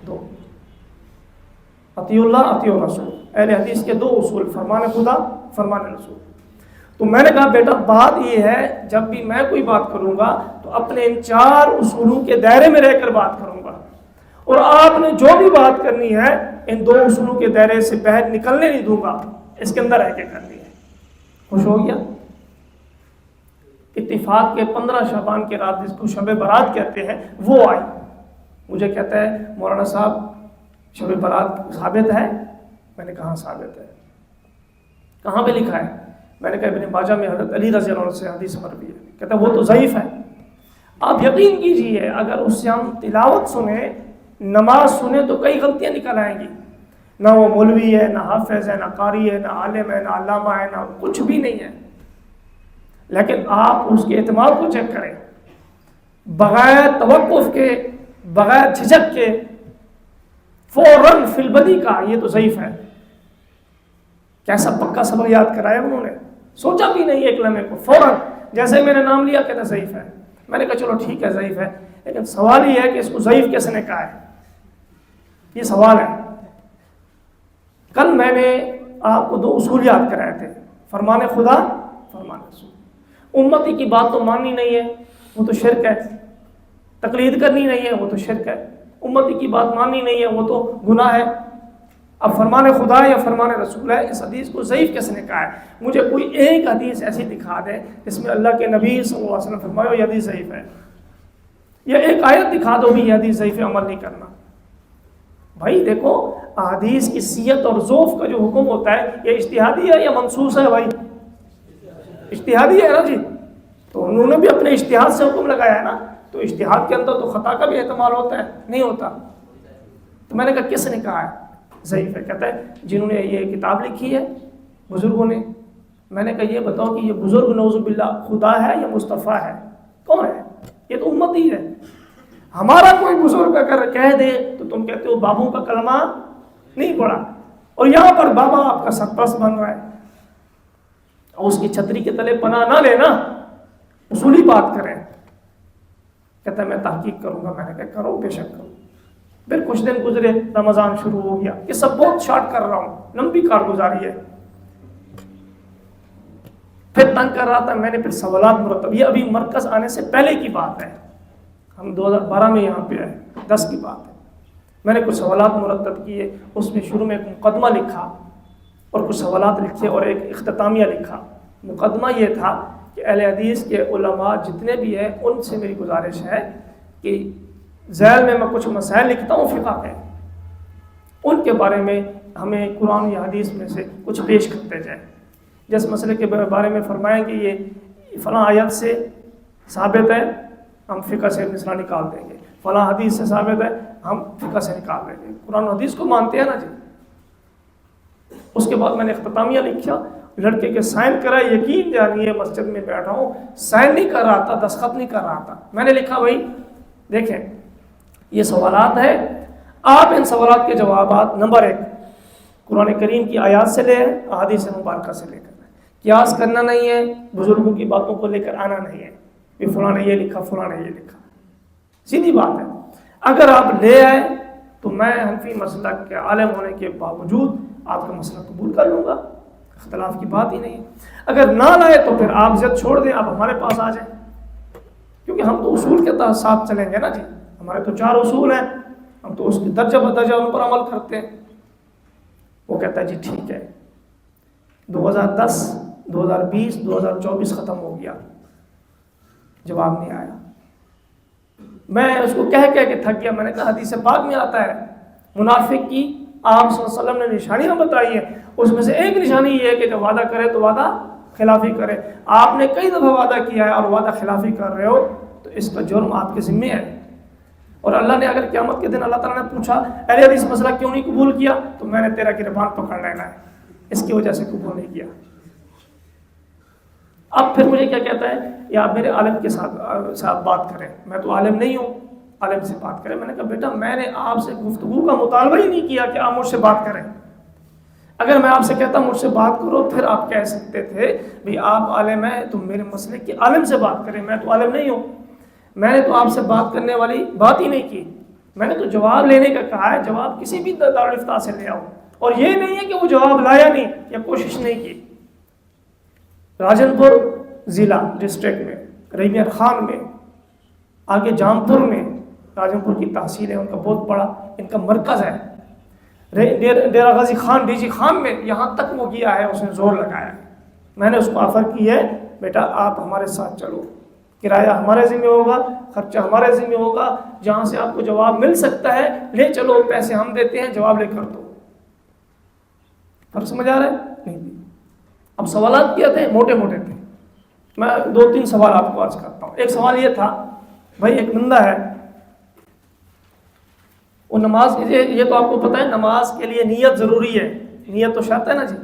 2، اطیع اللہ اطیع الرسول، اہل حدیث کے 2 اصول، فرمان خدا فرمان رسول۔ تو میں نے کہا بیٹا بات یہ ہے جب بھی میں کوئی بات کروں گا تو اپنے ان 4 اصولوں کے دائرے میں رہ کر بات کروں گا، اور آپ نے جو بھی بات کرنی ہے ان 2 اصولوں کے دائرے سے باہر نکلنے نہیں دوں گا، اس کے اندر رہ کے کرنی ہے۔ خوش ہو گیا؟ اتفاق کے 15 شعبان کے رات جس کو شب برات کہتے ہیں وہ آئی، مجھے کہتا ہے مولانا صاحب شب برات ثابت ہے؟ میں نے کہا ثابت ہے۔ کہاں پہ لکھا ہے؟ میں نے کہا ابن ماجہ میں حضرت علی رضی اللہ عنہ سے حدیث مروی ہے۔ کہتا ہے وہ تو ضعیف ہے۔ آپ یقین کیجئے اگر اس سے ہم تلاوت سنیں، نماز سنیں تو کئی غلطیاں نکل آئیں گی، نہ وہ مولوی ہے، نہ حافظ ہے، نہ قاری ہے، نہ عالم ہے، نہ علامہ ہے، نہ کچھ بھی نہیں ہے، لیکن آپ اس کے اعتماد کو چیک کریں، بغیر توقف کے، بغیر جھجک کے، فوراً فی البدی کا یہ تو ضعیف ہے۔ کیسا پکا سبق یاد کرایا انہوں نے، سوچا بھی نہیں ایک لمحے کو، فوراً جیسے میں نے نام لیا کہنا ضعیف ہے۔ میں نے کہا چلو ٹھیک ہے ضعیف ہے، لیکن سوال یہ ہے کہ اس کو ضعیف کس نے کہا ہے، یہ سوال ہے۔ کل میں نے آپ کو 2 اصول یاد کرائے تھے، فرمان خدا فرمان رسول۔ امتی کی بات تو ماننی نہیں ہے، وہ تو شرک ہے، تقلید کرنی نہیں ہے، وہ تو شرک ہے، امتی کی بات ماننی نہیں ہے، وہ تو گناہ ہے۔ اب فرمان خدا یا فرمان رسول ہے، اس حدیث کو ضعیف کس نے کہا ہے؟ مجھے کوئی ایک حدیث ایسی دکھا دے جس میں اللہ کے نبی صلی اللہ علیہ وسلم فرمایا یہ حدیث ضعیف ہے، یا ایک آیت دکھا دو بھی یہ حدیث ضعیف ہے، عمل نہیں کرنا۔ بھائی دیکھو احادیث کی صحت اور ضعف کا جو حکم ہوتا ہے یہ اجتہادی ہے یا منصوص ہے؟ بھائی اجتہادی ہے نا جی، تو انہوں نے بھی اپنے اجتہاد سے حکم لگایا ہے نا، تو اجتہاد کے اندر تو خطا کا بھی احتمال ہوتا ہے، نہیں ہوتا؟ تو میں نے کہا کس نے کہا ہے ضعیف ہے؟ کہتا ہے جنہوں نے یہ کتاب لکھی ہے بزرگوں نے۔ میں نے کہا یہ بتاؤ کہ یہ بزرگ نعوذ باللہ خدا ہے یا مصطفیٰ ہے؟ کون ہے؟ یہ تو امت ہی ہے۔ ہمارا کوئی بزرگ اگر کہہ دے تو تم کہتے ہو بابوں کا کلمہ نہیں پڑھا، اور یہاں پر بابا آپ کا سرپرست بن رہا ہے، اور اس کی چھتری کے تلے پناہ نہ لینا، اصولی بات کریں۔ کہتا ہے میں تحقیق کروں گا۔ میں نے کہا کرو، بے شک کرو۔ پھر کچھ دن گزرے، رمضان شروع ہو گیا۔ یہ سب بہت شارٹ کر رہا ہوں، لمبی کارگزاری ہے۔ پھر تنگ کر رہا تھا، میں نے پھر سوالات مرتب، یہ ابھی مرکز آنے سے پہلے کی بات ہے، ہم 2012 میں یہاں پہ آئے، 10 کی بات ہے۔ میں نے کچھ سوالات مرتب کیے، اس میں شروع میں ایک مقدمہ لکھا اور کچھ سوالات لکھے اور ایک اختتامیہ لکھا۔ مقدمہ یہ تھا کہ اہل حدیث کے علماء جتنے بھی ہیں ان سے میری گزارش ہے کہ ذیل میں کچھ مسائل لکھتا ہوں فقہ کے، ان کے بارے میں ہمیں قرآن یا حدیث میں سے کچھ پیش کرتے جائیں۔ جس مسئلے کے بارے میں فرمائیں کہ یہ فلاں آیت سے ثابت ہے، ہم فقہ سے مثلا نکال دیں گے، فلاں حدیث سے ثابت ہے، ہم فقہ سے نکال دیں گے۔ قرآن و حدیث کو مانتے ہیں نا جی۔ اس کے بعد میں نے اختتامیہ لکھا، لڑکے کے سائن کرا، یقین جانیے مسجد میں بیٹھا ہوں، سائن نہیں کر رہا تھا، دستخط نہیں کر رہا تھا۔ میں نے لکھا بھائی دیکھیں یہ سوالات ہیں، آپ ان سوالات کے جوابات نمبر 1 قرآن کریم کی آیات سے لے، احادیث مبارکہ سے لے کر، قیاس کرنا نہیں ہے، بزرگوں کی باتوں کو لے کر آنا نہیں ہے کہ فلاں نے یہ لکھا، فلاں نے یہ لکھا۔ سیدھی بات ہے، اگر آپ لے آئے تو میں حنفی مسلک کے عالم ہونے کے باوجود آپ کا مسئلہ قبول کر لوں گا، اختلاف کی بات ہی نہیں ہے۔ اگر نہ لائے تو پھر آپ ضد چھوڑ دیں، آپ ہمارے پاس آ جائیں، کیونکہ ہم تو اصول کے ساتھ چلیں گے نا جی۔ ہمارے تو 4 اصول ہیں، ہم تو اس کے درجہ بدرجہ ان پر عمل کرتے ہیں۔ وہ کہتا ہے جی ٹھیک ہے۔ 2010 2020 2024 ختم ہو گیا، جواب نہیں آیا۔ میں اس کو کہہ کے تھک گیا۔ میں نے کہا حدیث پاک میں آتا ہے منافق کی آپ صلی اللہ علیہ وسلم نے نشانیاں بتائی ہیں، اس میں سے ایک نشانی یہ ہے کہ جب وعدہ کرے تو وعدہ خلافی کرے۔ آپ نے کئی دفعہ وعدہ کیا ہے اور وعدہ خلافی کر رہے ہو، تو اس کا جرم آپ کے ذمے ہے۔ اور اللہ نے اگر قیامت کے دن اللہ تعالیٰ نے پوچھا اہل حدیث مسئلہ کیوں نہیں قبول کیا، تو میں نے تیرا گریبان پکڑ لینا ہے، اس کی وجہ سے قبول نہیں کیا۔ اب پھر مجھے کیا کہتا ہے، یا آپ میرے عالم کے ساتھ بات کریں، میں تو عالم نہیں ہوں، عالم سے بات کریں۔ میں نے کہا بیٹا میں نے آپ سے گفتگو کا مطالبہ ہی نہیں کیا کہ آپ مجھ سے بات کریں۔ اگر میں آپ سے کہتا مجھ سے بات کرو، پھر آپ کہہ سکتے تھے بھی آپ عالم ہیں تو میرے مسئلے کے عالم سے بات کریں، میں تو عالم نہیں ہوں۔ میں نے تو آپ سے بات کرنے والی بات ہی نہیں کی، میں نے تو جواب لینے کا کہا ہے، جواب کسی بھی دارالفتہ سے لے آؤ۔ اور یہ نہیں ہے کہ وہ جواب لایا نہیں یا کوشش نہیں کی۔ راجن پور ضلع ڈسٹرکٹ میں، رحیمیت خان میں، آگے جامپور میں، راجن پور کی تحصیل ہے، ان کا بہت بڑا ان کا مرکز ہے، ڈیرہ غازی خان ڈی جی خان میں، یہاں تک وہ گیا ہے، اس نے زور لگایا ہے۔ میں نے اس کو آفر کی ہے بیٹا آپ ہمارے ساتھ چلو، کرایہ ہمارے ذمہ ہوگا، خرچہ ہمارے ذمہ ہوگا، جہاں سے آپ کو جواب مل سکتا ہے لے چلو، پیسے ہم دیتے ہیں، جواب لے کر دو۔ فرق سمجھ آ رہا ہے؟ نہیں۔ اب سوالات کیا تھے، موٹے موٹے تھے، میں 2-3 سوال آپ کو عرض کرتا ہوں۔ ایک سوال یہ تھا بھائی ایک بندہ ہے، وہ نماز، یہ تو آپ کو پتہ ہے نماز کے لیے نیت ضروری ہے، نیت تو شرط ہے نا جی۔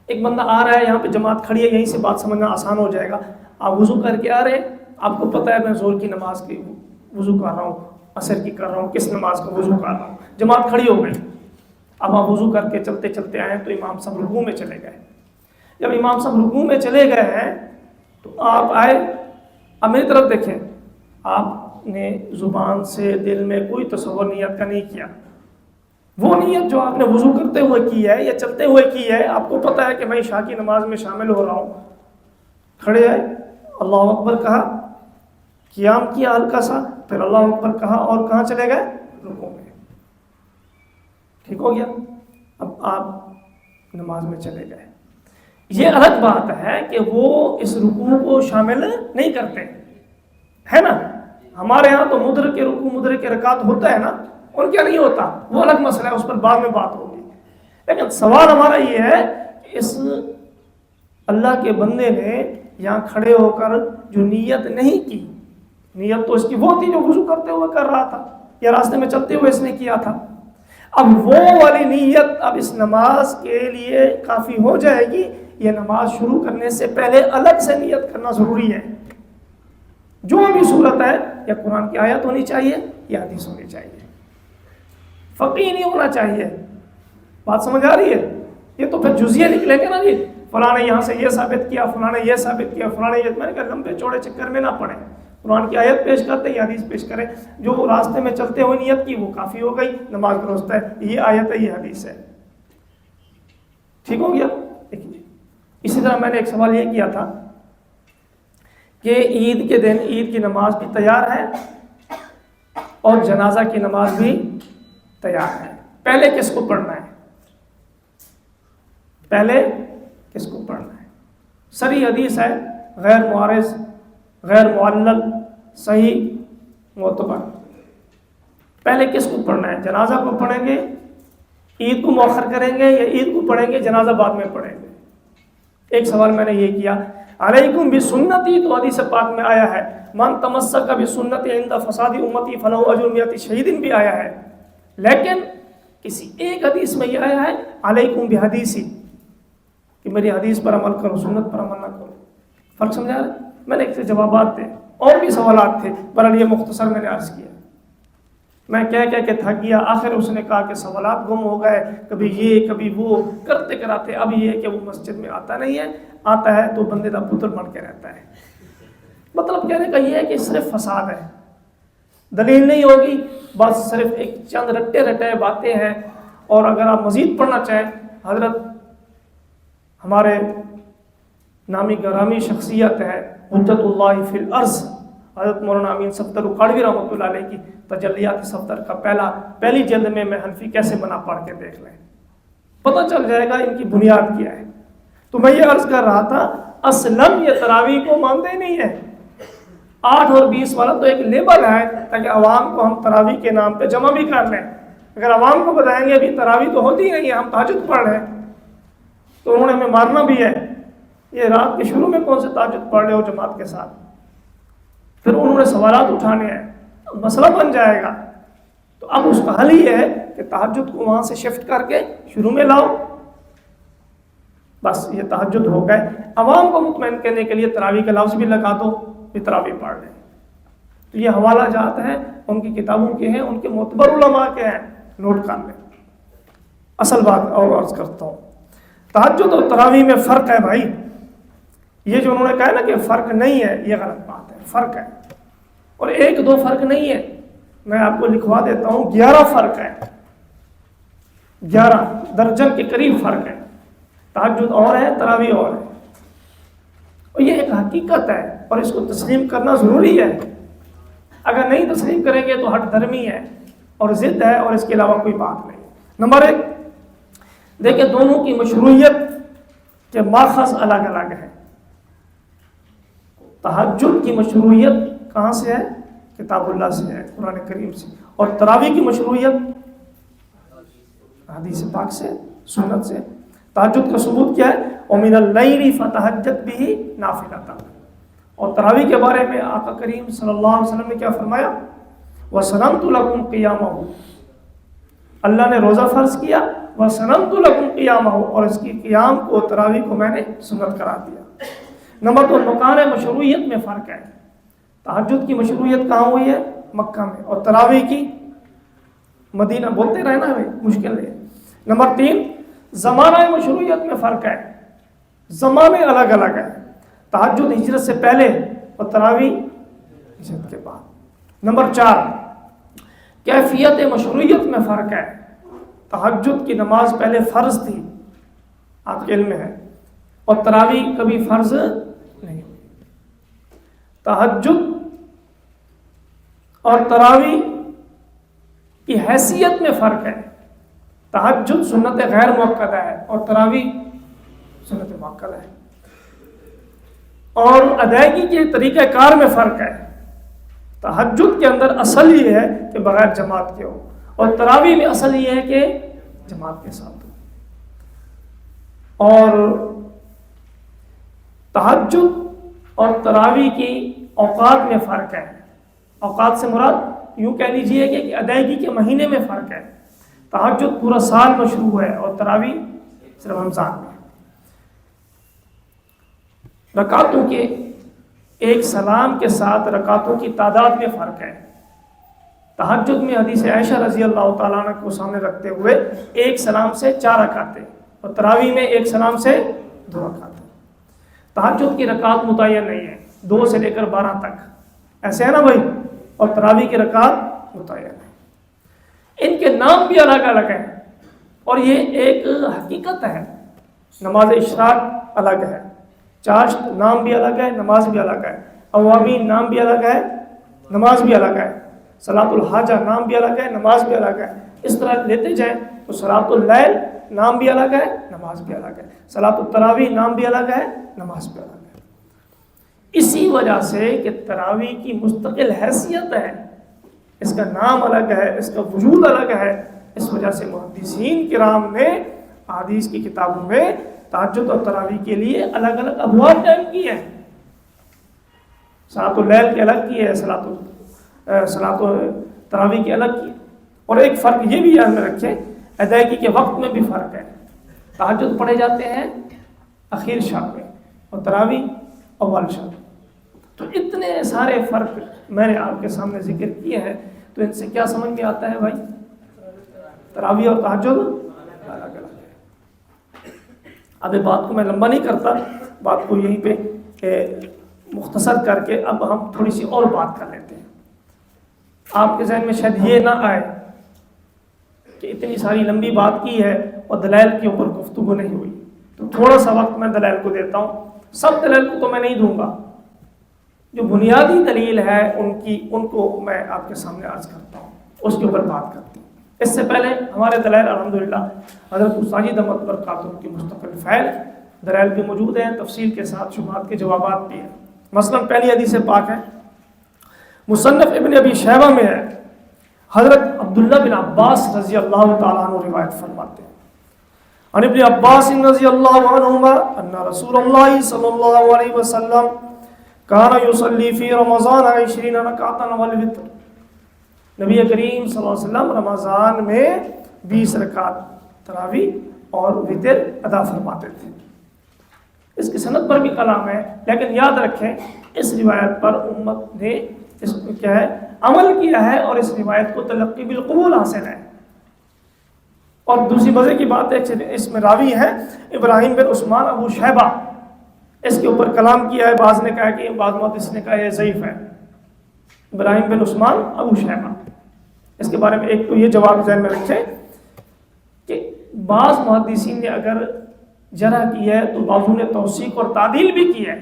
ایک بندہ آ رہا ہے، یہاں پہ جماعت کھڑی ہے، یہیں سے بات سمجھنا آسان ہو جائے گا۔ آپ وضو کر کے آ رہے ہیں، آپ کو پتہ ہے میں زور کی نماز کی وضو کر رہا ہوں، عصر کی کر رہا ہوں، کس نماز کا وضو کر رہا ہوں، جماعت کھڑی ہو گئی۔ اب آپ وضو کر کے چلتے چلتے آئے تو امام صاحب رکوع میں چلے گئے۔ جب امام صاحب رکوع میں چلے گئے ہیں تو آپ آئے، اب میری طرف دیکھیں، آپ نے زبان سے دل میں کوئی تصور نیت کا نہیں کیا۔ وہ نیت جو آپ نے وضو کرتے ہوئے کی ہے یا چلتے ہوئے کی ہے، آپ کو پتہ ہے کہ میں عشاء کی نماز میں شامل ہو رہا ہوں، کھڑے آئے، اللہ اکبر کہا، قیام کیا ہلکا سا، پھر اللہ اکبر کہا اور کہاں چلے گئے؟ رکوع میں۔ ٹھیک ہو گیا؟ اب آپ نماز میں چلے گئے۔ یہ الگ بات ہے کہ وہ اس رکوع کو شامل نہیں کرتے، ہے نا؟ ہمارے ہاں تو مدرک کے رکوع مدرک کے رکعت ہوتا ہے نا، ان کیا نہیں ہوتا، وہ الگ مسئلہ ہے، اس پر بعد میں بات ہوگی۔ لیکن سوال ہمارا یہ ہے کہ اس اللہ کے بندے نے یہاں کھڑے ہو کر جو نیت نہیں کی، نیت تو اس کی وہ تھی جو وضو کرتے ہوئے کر رہا تھا یا راستے میں چلتے ہوئے اس نے کیا تھا، اب وہ والی نیت اب اس نماز کے لیے کافی ہو جائے گی، یہ نماز شروع کرنے سے پہلے الگ سے نیت کرنا ضروری ہے۔ جو بھی صورت ہے، یا قرآن کی آیت ہونی چاہیے یا حدیث ہونی چاہیے، فقیہ نہیں ہونا چاہیے۔ بات سمجھ آ رہی ہے؟ یہ تو پھر جزیے نکلیں گے نا جی، فلاں نے یہاں سے یہ ثابت کیا، فلاں نے یہ ثابت کیا، فلاں نے یہ، میں نے کہا لمبے چوڑے چکر میں نہ پڑیں، قرآن کی آیت پیش کرتے یا حدیث پیش کریں، جو راستے میں چلتے ہوئے نیت کی وہ کافی ہو گئی، نماز درست ہے، یہ آیت ہے، یہ حدیث ہے، ٹھیک ہو گیا۔ دیکھیے اسی طرح میں نے ایک سوال یہ کیا تھا کہ عید کے دن عید کی نماز بھی تیار ہے اور جنازہ کی نماز بھی تیار ہے، پہلے کس کو پڑھنا ہے؟ پہلے کس کو پڑھنا ہے؟ صریح حدیث ہے، غیر معارض، غیر معلل، صحیح معتبر۔ پہلے کس کو پڑھنا ہے؟ جنازہ کو پڑھیں گے، عید کو مؤخر کریں گے، یا عید کو پڑھیں گے جنازہ بعد میں پڑھیں گے؟ ایک سوال میں نے یہ کیا، علیکم بسنتی، تو حدیث پاک میں آیا ہے من تمسک بسنتی عند فساد امتی فلہ اجر مئۃ شہید بھی آیا ہے، لیکن کسی ایک حدیث میں یہ آیا ہے علیکم بحدیثی، کہ میری حدیث پر عمل کرو، سنت پر عمل نہ کرو۔ فرق سمجھا رہا ہے؟ میں نے ایک سے جوابات تھے، اور بھی سوالات تھے، پر یہ مختصر میں نے عرض کیا، میں کہہ کے تھک گیا، آخر اس نے کہا کہ سوالات گم ہو گئے، کبھی یہ کبھی وہ کرتے کراتے، اب یہ کہ وہ مسجد میں آتا نہیں ہے، آتا ہے تو بندے کا پتر بن کے رہتا ہے۔ مطلب کہنے کا یہ ہے کہ صرف فساد ہے، دلیل نہیں ہوگی، بس صرف ایک چند رٹے رٹے باتیں ہیں۔ اور اگر آپ مزید پڑھنا چاہیں، حضرت ہمارے نامی گرامی شخصیت ہے حجت اللہ فی الارض حضرت مولانا امین صفدر اکھاڑوی رحمۃ اللہ علیہ کی تجلیات صفدر کا پہلی جلد میں حنفی کیسے بنا پڑھ کے دیکھ لیں، پتہ چل جائے گا ان کی بنیاد کیا ہے۔ تو میں یہ عرض کر رہا تھا، اصلاً یہ تراویح کو مانتے ہی نہیں ہے، 8 اور 20 والا تو ایک لیبل ہے تاکہ عوام کو ہم تراویح کے نام پہ جمع بھی کر لیں۔ اگر عوام کو بتائیں گے ابھی تراویح تو ہوتی ہی نہیں ہے، ہم تہجد پڑھ رہے ہیں، تو انہوں نے ہمیں مارنا بھی ہے، یہ رات کے شروع میں کون سے تہجد پڑھ رہے ہو جماعت کے ساتھ، پھر انہوں نے سوالات اٹھانے ہیں، مسئلہ بن جائے گا۔ تو اب اس کا حل یہ ہے کہ تہجد کو وہاں سے شفٹ کر کے شروع میں لاؤ، بس یہ تہجد ہو گئے۔ عوام کو مطمئن کرنے کے لیے تراویح کا لفظ بھی لگا دو، یہ تراویح پڑھ لیں۔ تو یہ حوالہ جات ہیں، ان کی کتابوں کے ہیں، ان کے معتبر علماء کے ہیں، نوٹ کر لیں۔ اصل بات اور عرض کرتا ہوں، تہجد اور تراویح میں فرق ہے بھائی، یہ جو انہوں نے کہا نا کہ فرق نہیں ہے، یہ غلط بات ہے، فرق ہے، اور 1-2 فرق نہیں ہے، میں آپ کو لکھوا دیتا ہوں، 11 فرق ہے، 11 درجن کے قریب فرق ہے، تہجد اور ہے، تراویح اور ہے، اور یہ ایک حقیقت ہے اور اس کو تسلیم کرنا ضروری ہے۔ اگر نہیں تسلیم کریں گے تو ہٹ دھرمی ہے اور ضد ہے، اور اس کے علاوہ کوئی بات نہیں۔ نمبر 1، دیکھیں دونوں کی مشروعیت کے ماخذ الگ الگ ہے۔ تہجد کی مشروعیت کہاں سے ہے؟ کتاب اللہ سے ہے، قرآن کریم سے، اور تراویح کی مشروعیت حدیث پاک سے، سنت سے۔ تہجد کا ثبوت کیا ہے؟ وَمِنَ اللَّيْلِ فَتَهَجَّدْ بِهِ نَافِلَةً، اور تراویح کے بارے میں آقا کریم صلی اللہ علیہ وسلم نے کیا فرمایا؟ وَسَنَمْتُ لَكُمْ قِيَامَهُ، اللہ نے روزہ فرض کیا، وَسَنَمْتُ لَكُمْ قِيَامَهُ، اور اس کی قیام کو، تراویح کو میں نے سنت قرار دیا۔ نمبر 2، مکان مشروعیت میں فرق ہے۔ تہجد کی مشروعیت کہاں ہوئی ہے؟ مکہ میں، اور تراویح کی مدینہ، بولتے رہنا ہے مشکل ہے۔ نمبر 3، زمانہ مشروعیت میں فرق ہے، زمانے الگ الگ ہیں، تہجد ہجرت سے پہلے اور تراویح ہجرت کے بعد۔ نمبر 4، کیفیت مشروعیت میں فرق ہے، تہجد کی نماز پہلے فرض تھی، آپ کے علم میں ہے، اور تراویح کبھی فرض نہیں۔ تہجد اور تراویح کی حیثیت میں فرق ہے، تہجد سنت غیر مؤکدہ ہے اور تراویح سنت مؤکدہ ہے، اور ادائیگی کے طریقہ کار میں فرق ہے۔ تہجد کے اندر اصل یہ ہے کہ بغیر جماعت کے ہو، اور تراویح میں اصل یہ ہے کہ جماعت کے ساتھ ہو۔ اور تہجد اور تراویح کی اوقات میں فرق ہے. اوقات سے مراد یوں کہہ لیجئے کہ ادائیگی کے مہینے میں فرق ہے. تہجد پورا سال میں شروع ہے اور تراویح صرف رمضان میں. رکعتوں کے ایک سلام کے ساتھ رکعتوں کی تعداد میں فرق ہے. تہجد میں حدیث عائشہ رضی اللہ تعالیٰ عنہ کو سامنے رکھتے ہوئے ایک سلام سے 4 رکعتیں اور تراویح میں ایک سلام سے 2 رکعتیں. تہجد کی رکعت متعین نہیں ہے، 2 سے لے کر 12 تک، ایسے ہے نا بھائی، اور تراویح کی رکعت متعین ہے. ان کے نام بھی الگ الگ ہیں اور یہ ایک حقیقت ہے. نماز اشراق الگ ہے، چاشت نام بھی الگ ہے، نماز بھی الگ ہے. اوابین نام بھی الگ ہے، نماز بھی الگ ہے. صلاۃ الحاجہ نام بھی الگ ہے، نماز بھی الگ ہے. اس طرح لیتے جائیں تو صلاۃ اللیل نام بھی الگ ہے، نماز بھی الگ ہے. صلاۃ التراویح نام بھی الگ ہے، نماز بھی الگ ہے. اسی وجہ سے کہ تراویح کی مستقل حیثیت ہے، اس کا نام الگ ہے، اس کا وجود الگ ہے. اس وجہ سے محدثین کرام نے حدیث کی کتابوں میں تہجد اور تراویح کے لیے الگ الگ ابواب قائم کی ہیں. صلاۃ اللیل کی الگ کی ہے، صلاۃ تراویح کی الگ کی. اور ایک فرق یہ بھی یاد میں رکھیں، ادائیگی کے وقت میں بھی فرق ہے. تہجد پڑھے جاتے ہیں اخیر شب میں اور تراویح اول شب. تو اتنے سارے فرق میں نے آپ کے سامنے ذکر کیے ہیں. تو ان سے کیا سمجھ میں آتا ہے بھائی؟ تراویح اور تہجد الگ الگ ہے. اب بات کو میں لمبا نہیں کرتا، بات کو یہیں پہ مختصر کر کے اب ہم تھوڑی سی اور بات کر لیتے ہیں. آپ کے ذہن میں شاید یہ نہ آئے کہ اتنی ساری لمبی بات کی ہے اور دلائل کے اوپر گفتگو نہیں ہوئی، تو تھوڑا سا وقت میں دلائل کو دیتا ہوں. سب دلائل کو تو میں نہیں دوں گا، جو بنیادی دلیل ہے ان کو میں آپ کے سامنے عرض کرتا ہوں، اس کے اوپر بات کرتے ہیں. اس سے پہلے ہمارے دلائل الحمدللہ حضرت ساجد احمد برکاتہ کی مستقل فائل دلائل بھی موجود ہیں، تفصیل کے ساتھ شبہات کے جوابات بھی ہیں. مثلا پہلی حدیث پاک ہے، مصنف ابن ابی شیبہ میں ہے، حضرت عبداللہ بن عباس رضی اللہ تعالیٰ عنہ روایت فرماتے ہیں، عن ابن عباس رضی اللہ عنہما ان رسول اللہ صلی اللہ علیہ وسلم کان یصلی فی رمضان 20 رکعۃ والوتر. نبی کریم صلی اللہ علیہ وسلم رمضان میں 20 رکعت تراویح اور وتر ادا فرماتے تھے. اس کی سند پر بھی کلام ہے، لیکن یاد رکھیں اس روایت پر امت نے اس کو کیا ہے عمل کیا ہے اور اس روایت کو تلقی بالقبول حاصل ہے. اور دوسری مزے کی بات ہے اس میں راوی ہے ابراہیم بن عثمان ابو شیبہ، اس کے اوپر کلام کیا ہے. بعض نے کہا کہ بعض محدث نے کہا یہ ضعیف ہے. ابراہیم بن عثمان ابو شیبہ، اس کے بارے میں ایک تو یہ جواب ذہن میں رکھیں کہ بعض محدثین نے اگر جرح کی ہے تو بعضوں نے توثیق اور تعدیل بھی کی ہے،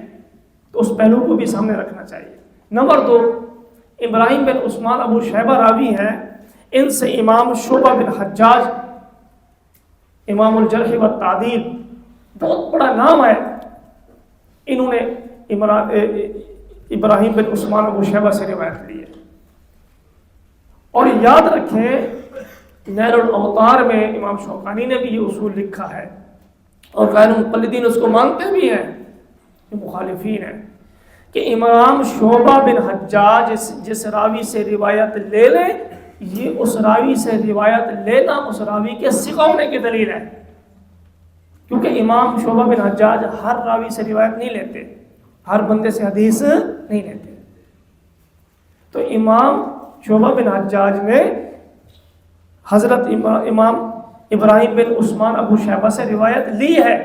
تو اس پہلو کو بھی سامنے رکھنا چاہیے. نمبر 2، ابراہیم بن عثمان ابو شیبہ راوی ہیں، ان سے امام شعبہ بن حجاج امام الجرح و تعدیل بہت بڑا نام ہے، انہوں نے ابراہیم بن عثمان ابو شیبہ سے روایت لی ہے. اور یاد رکھیں نیل الاوطار میں امام شوکانی نے بھی یہ اصول لکھا ہے اور غیر مقلدین اس کو مانتے بھی ہیں، مخالفین ہیں، کہ امام شعبہ بن حجاج جس راوی سے روایت لے لیں، یہ اس راوی سے روایت لینا اس راوی کے ثقہ ہونے کی دلیل ہے. کیونکہ امام شعبہ بن حجاج ہر راوی سے روایت نہیں لیتے، ہر بندے سے حدیث نہیں لیتے. تو امام شعبہ بن حجاج نے حضرت امام ابراہیم بن عثمان ابو شیبہ سے روایت لی ہے،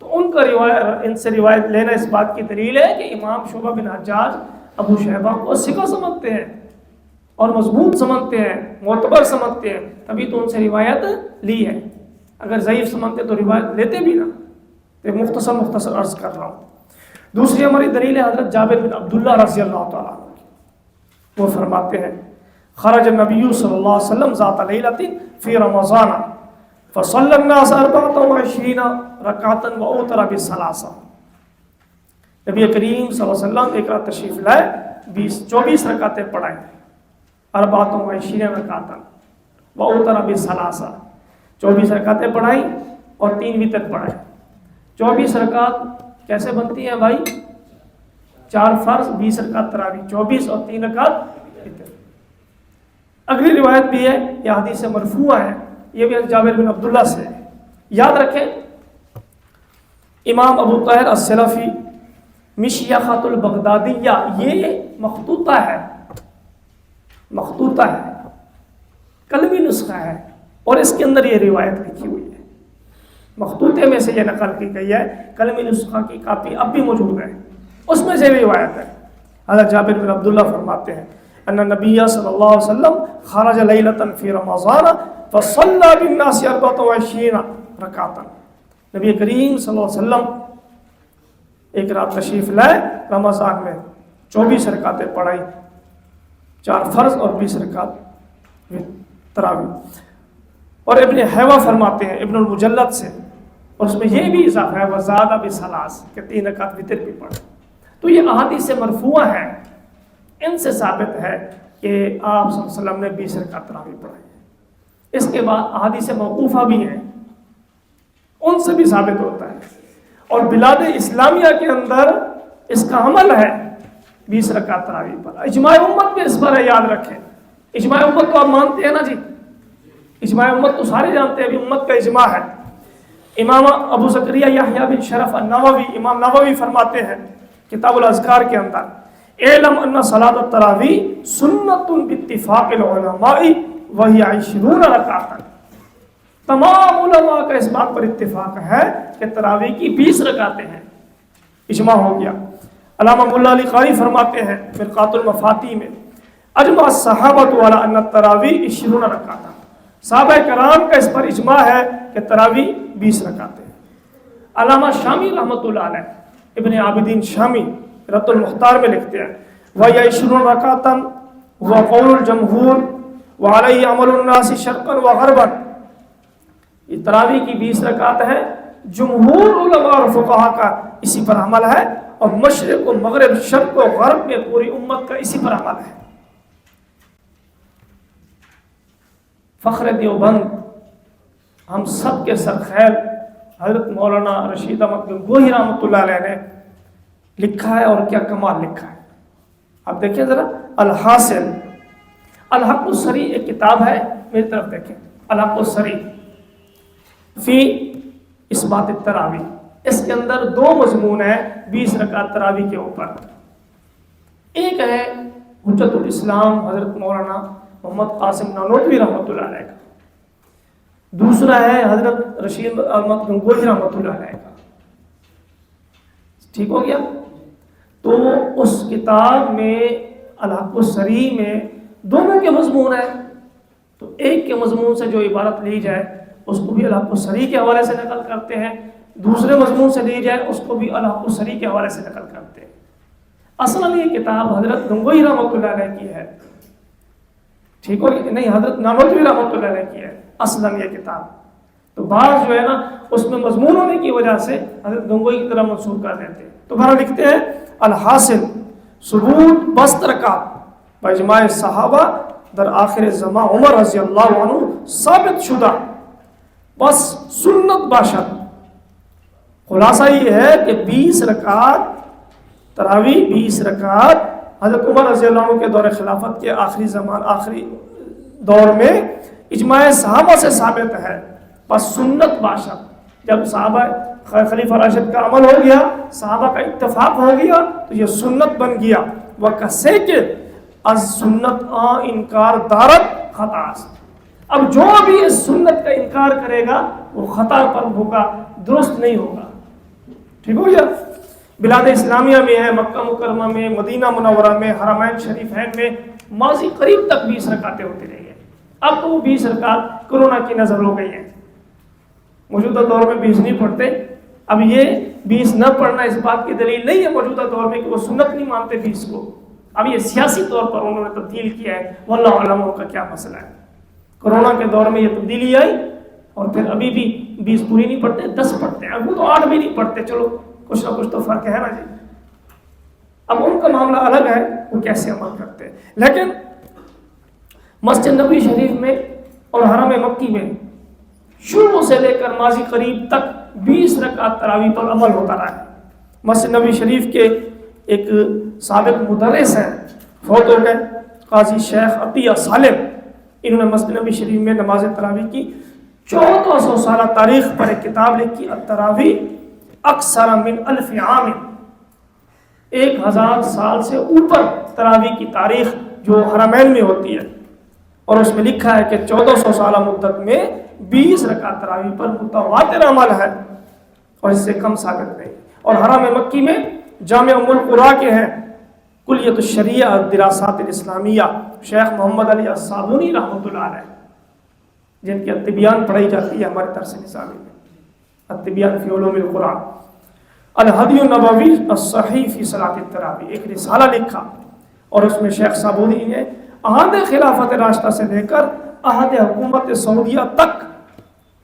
تو ان سے روایت لینا اس بات کی دلیل ہے کہ امام شعبہ بن حجاج ابو شیبہ کو ثقہ سمجھتے ہیں اور مضبوط سمجھتے ہیں، معتبر سمجھتے ہیں، تبھی تو ان سے روایت لی ہے. اگر ضعیف سمجھتے تو روایت لیتے بھی نہ. تو مختصر عرض کر رہا ہوں. دوسری ہماری دلیل ہے حضرت جابر بن عبداللہ رضی اللہ تعالیٰ عنہ کی. وہ فرماتے ہیں خرج النبی صلی اللہ علیہ وسلم ذات لیلۃ فی رمضان فصلی الناس 24 رکعۃ واوتر بثلاثہ. نبی کریم صلی اللہ علیہ وسلم ایک رات تشریف لائے، 24 رکعتیں پڑھائیں، 24 رکعۃ واوتر بثلاثہ، 24 رکعتیں پڑھائیں اور 3 وتر پڑھائیں. 24 رکعت کیسے بنتی ہیں بھائی؟ 4 فرض 20 رکعت تراویح 24 اور 3 رکعت وتر۔ اگلی روایت بھی ہے، یہ حدیث مرفوع ہے، یہ بھی جابر بن عبداللہ سے ہے۔ یاد رکھیں امام ابو طاہر السلفی مشیخۃ البغدادیہ، یہ مخطوطہ ہے، مخطوطہ ہے، قلمی نسخہ ہے، اور اس کے اندر یہ روایت لکھی ہوئی ہے، مخطوطے میں سے یہ نقل کی گئی ہے، قلمی نسخہ کی کاپی اب بھی موجود ہے، اس میں سے روایت ہے۔ حضرت جابر بن عبداللہ فرماتے ہیں ان نبی صلی اللہ علیہ وسلم خرج لیلۃ فی رمضان فصلی بالناس 24 رکعۃ، نبی کریم صلی اللہ علیہ وسلم ایک رات تشریف لائے، رمضان میں 24 رکعتیں پڑھائی، 4 فرض اور 20 رکعت تراویح۔ اور ابن حیوہ فرماتے ہیں ابن المجلد سے، اور اس میں یہ بھی اضافہ ہے وزادہ بثلاث کہ 3 رکعت وتر بھی پڑھے۔ تو یہ احادیث مرفوعہ ہیں، ان سے ثابت ہے کہ آپ صلی اللہ علیہ وسلم نے 20 رکعت تراویح پڑھائی ہے۔ اس کے بعد احادیث موقوفہ بھی ہیں، ان سے بھی ثابت ہوتا ہے، اور بلاد اسلامیہ کے اندر اس کا عمل ہے 20 رکعت تراویح پر۔ اجماع امت میں اس پر ہے، یاد رکھیں، اجماع امت تو آپ مانتے ہیں نا جی، اجماع امت تو سارے جانتے ہیں، ابھی امت کا اجماع ہے۔ امام ابو زکریا یحییٰ بن شرف النووی، امام نووی فرماتے ہیں کتاب الاذکار کے اندر، اعلم ان صلاۃ التراویح سنت باتفاق العلماء وہی 20 رکعۃ، تمام علماء کا اس بات پر اتفاق ہے کہ تراویح کی 20 رکعتیں ہیں، اجماع ہو گیا۔ علامہ مولا علی قاری فرماتے ہیں مرقات المفاتیح میں، اجمع الصحابۃ علی ان التراویح 20 رکعۃ، صحابہ کرام کا اس پر اجماع ہے کہ تراویح 20 رکعتیں ہیں۔ علامہ شامی رحمۃ اللہ علیہ، ابن عابدین شامی رد المختار میں لکھتے ہیں وَهِيَ 20 رَكَعَةً هُوَ قَوْلُ الْجَمْهُورِ وَعَلَيْهِ عَمَلُ النَّاسِ شَرْقًا وَغَرْبًا، یہ تراویح کی 20 رکعت ہے، جمہور علماء اور فقہاء کا اسی پر عمل ہے، اور مشرق و مغرب، شرق و غرب میں پوری امت کا اسی پر عمل ہے۔ فخر دیوبند ہم سب کے سرخیر حضرت مولانا رشید احمد گنگوہی رحمۃ اللہ علیہ نے لکھا ہے، اور کیا کمال لکھا ہے، آپ دیکھیں ذرا۔ الحاصل، الحق الصریح ایک کتاب ہے، میری طرف دیکھیں، الحق الصریح فی اثبات التراویح، اس کے اندر 2 مضمون ہیں 20 رکعت تراویح کے اوپر۔ ایک ہے حجت الاسلام حضرت مولانا محمد قاسم نانوتوی رحمۃ اللہ علیہ کا، دوسرا ہے حضرت رشید احمد گنگوہی رحمۃ اللہ علیہ کا، ٹھیک ہو گیا۔ تو اس کتاب میں الحق الصریح میں دونوں کے مضمون ہیں، تو ایک کے مضمون سے جو عبارت لی جائے اس کو بھی الحق الصریح کے حوالے سے نقل کرتے ہیں، دوسرے مضمون سے لی جائے اس کو بھی الحق الصریح کے حوالے سے نقل کرتے ہیں۔ اصلاً یہ کتاب حضرت گنگوہی رحمۃ اللہ علیہ کی ہے، ٹھیک ہو گیا، نہیں حضرت نانوتوی رحمۃ اللہ علیہ کی ہے اصلاً یہ کتاب، تو بعض جو ہے نا اس میں مضمون ہونے کی وجہ سے حضرت گنگوہی کی طرح منسوخ کر دیتے ہیں۔ تو بہرحال لکھتے ہیں الحاصل ثبوت 20 رکعت باجماع صحابہ در آخر زمان عمر رضی اللہ عنہ ثابت شدہ، بس سنت باشد۔ خلاصہ یہ ہے کہ 20 رکعت تراویح، 20 رکعت حضرت عمر رضی اللہ عنہ کے دور خلافت کے آخری زمان، آخری دور میں اجماع صحابہ سے ثابت ہے، بس سنت باشد۔ جب صحابہ خلیفہ راشد کا عمل ہو گیا، صحابہ کا اتفاق ہو گیا، تو یہ سنت بن گیا۔ وَكَسَيْ کہ از سنت انکار دارت خطا است، اب جو بھی اس سنت کا انکار کرے گا وہ خطا پر ہوگا، درست نہیں ہوگا، ٹھیک ہو گیا۔ بلاد اسلامیہ میں ہے، مکہ مکرمہ میں، مدینہ منورہ میں، حرمین شریفین میں ماضی قریب تک 20 رکعتیں ہوتی رہی ہیں۔ اب تو وہ 20 رکعت کرونا کی نظر ہو گئی ہیں، موجودہ دور میں 20 نہیں پڑھتے۔ اب یہ 20 نہ پڑھنا اس بات کی دلیل نہیں ہے موجودہ دور میں کہ وہ سنت نہیں مانتے 20 کو، اب یہ سیاسی طور پر انہوں نے تبدیل کیا ہے، واللہ اعلم ان کا کیا مسئلہ ہے۔ کرونا کے دور میں یہ تبدیلی آئی، اور پھر ابھی بھی 20 پوری نہیں پڑھتے، 10 پڑھتے ہیں، اب وہ تو 8 بھی نہیں پڑھتے، چلو کچھ نہ کچھ تو فرق ہے نا جی۔ اب ان کا معاملہ الگ ہے، وہ کیسے عمل کرتے ہیں۔ لیکن مسجد نبوی شریف میں اور حرم مکی میں شروع سے لے کر ماضی قریب تک 20 رکعت تراویح پر عمل ہوتا رہا ہے۔ مسجد نبوی شریف کے ایک سابق مدرس ہیں، فوت ہو گئے، قاضی شیخ عطیہ سالم، انہوں نے مسجد نبی شریف میں نماز تراویح کی 1400 سالہ تاریخ پر ایک کتاب لکھی التراویح اکثر من 1000 عام، 1000 سال سے اوپر تراویح کی تاریخ جو حرمین میں ہوتی ہے، اور اس میں لکھا ہے کہ 1400 سالہ مدت میں 20 رکعت تراویح پر متواتر عمل ہے اور اس سے کم ثابت نہیں۔ اور حرم مکی میں جامع ام القرآن کے ہیں کلیت الشریعہ الدراسات الاسلامیہ شیخ محمد علی الصابونی رحمۃ اللہ علیہ، جن کی الطبیان پڑھائی جاتی ہے ہمارے درس نصابی میں، الطبیان فی علوم القرآن، الہدی النبوی الصحیح فی صلاۃ التراویح، ایک رسالہ لکھا، اور اس میں شیخ صابونی نے عہد خلافت راشدہ سے لے کر عہد حکومت سعودیہ تک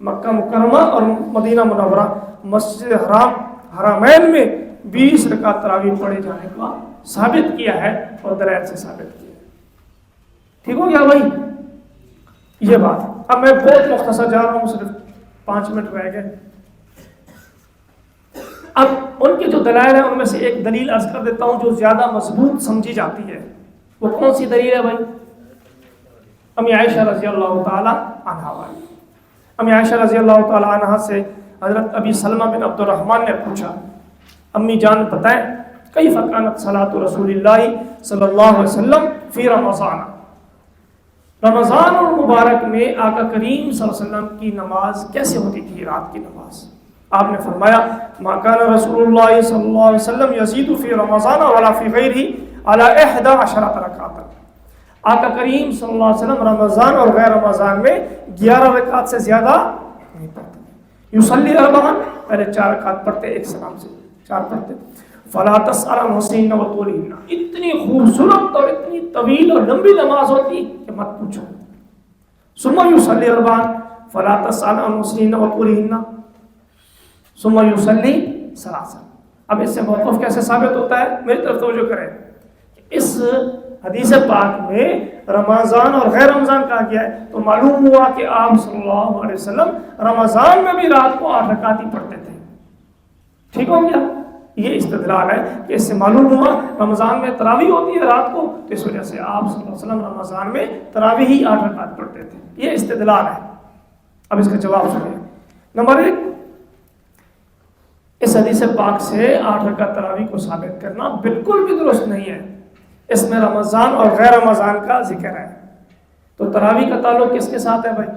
مکہ مکرمہ اور مدینہ منورہ مسجد حرام حرمین میں 20 رکعت تراویح پڑھے جانے کا ثابت کیا ہے اور دلائل سے ثابت کیا ہے۔ ٹھیک ہو گیا بھائی یہ بات؟ اب میں بہت مختصر جا رہا ہوں، صرف 5 منٹ رہ گئے۔ اب ان کے جو دلائل ہیں ان میں سے ایک دلیل عرض کر دیتا ہوں جو زیادہ مضبوط سمجھی جاتی ہے۔ وہ کون سی دلیل ہے بھائی؟ امی عائشہ رضی اللہ تعالی عنہا والی۔ امی عائشہ رضی اللہ تعالی عنہا سے حضرت ابی سلمہ بن عبد الرحمن نے پوچھا، امی جان بتائیں کیف کانت صلاۃ رسول اللہ صلی اللہ علیہ وسلم فی رمضان، رمضان المبارک میں آقا کریم صلی اللہ علیہ وسلم کی نماز کیسے ہوتی تھی، رات کی نماز؟ آپ نے فرمایا ما کان رسول اللہ صلی اللہ علیہ وسلم یزید فی رمضان ولا فی غیرہ علی 11 رکعت، آقا کریم صلی اللہ علیہ وسلم رمضان اور غیر رمضان میں 11 رکعت سے زیادہ نہیں پڑھتے۔ یصلی اربعا، پہلے 4 رکعت پڑھتے ایک سلام سے 4 پڑھتے۔ فلا تسأل عن حسین و طولہن، اتنی خوبصورت اور اتنی طویل اور لمبی نماز ہوتی کہ مت پوچھو۔ ثم یصلی اربعا فلا تسأل عن حسین و طولہن ثم یصلی ثلاثا۔ اب اس سے موقف کیسے ثابت ہوتا ہے؟ میری طرف توجہ کریں، اس حدیث پاک میں رمضان اور غیر رمضان کہا گیا ہے، تو معلوم ہوا کہ آپ صلی اللہ علیہ وسلم رمضان میں بھی رات کو 8 رکعت ہی پڑھتے تھے۔ ٹھیک ہو گیا؟ یہ استدلال ہے کہ اس سے معلوم ہوا رمضان میں تراویح ہوتی ہے رات کو، تو اس وجہ سے آپ صلی اللہ علیہ وسلم رمضان میں تراویح ہی 8 رکعت پڑھتے تھے۔ یہ استدلال ہے۔ اب اس کا جواب سنیں۔ نمبر 1، اس حدیث پاک سے 8 رکعت تراویح کو ثابت کرنا بالکل بھی درست نہیں ہے۔ اس میں رمضان اور غیر رمضان کا ذکر ہے، تو تراویح کا تعلق کس کے ساتھ ہے بھائی؟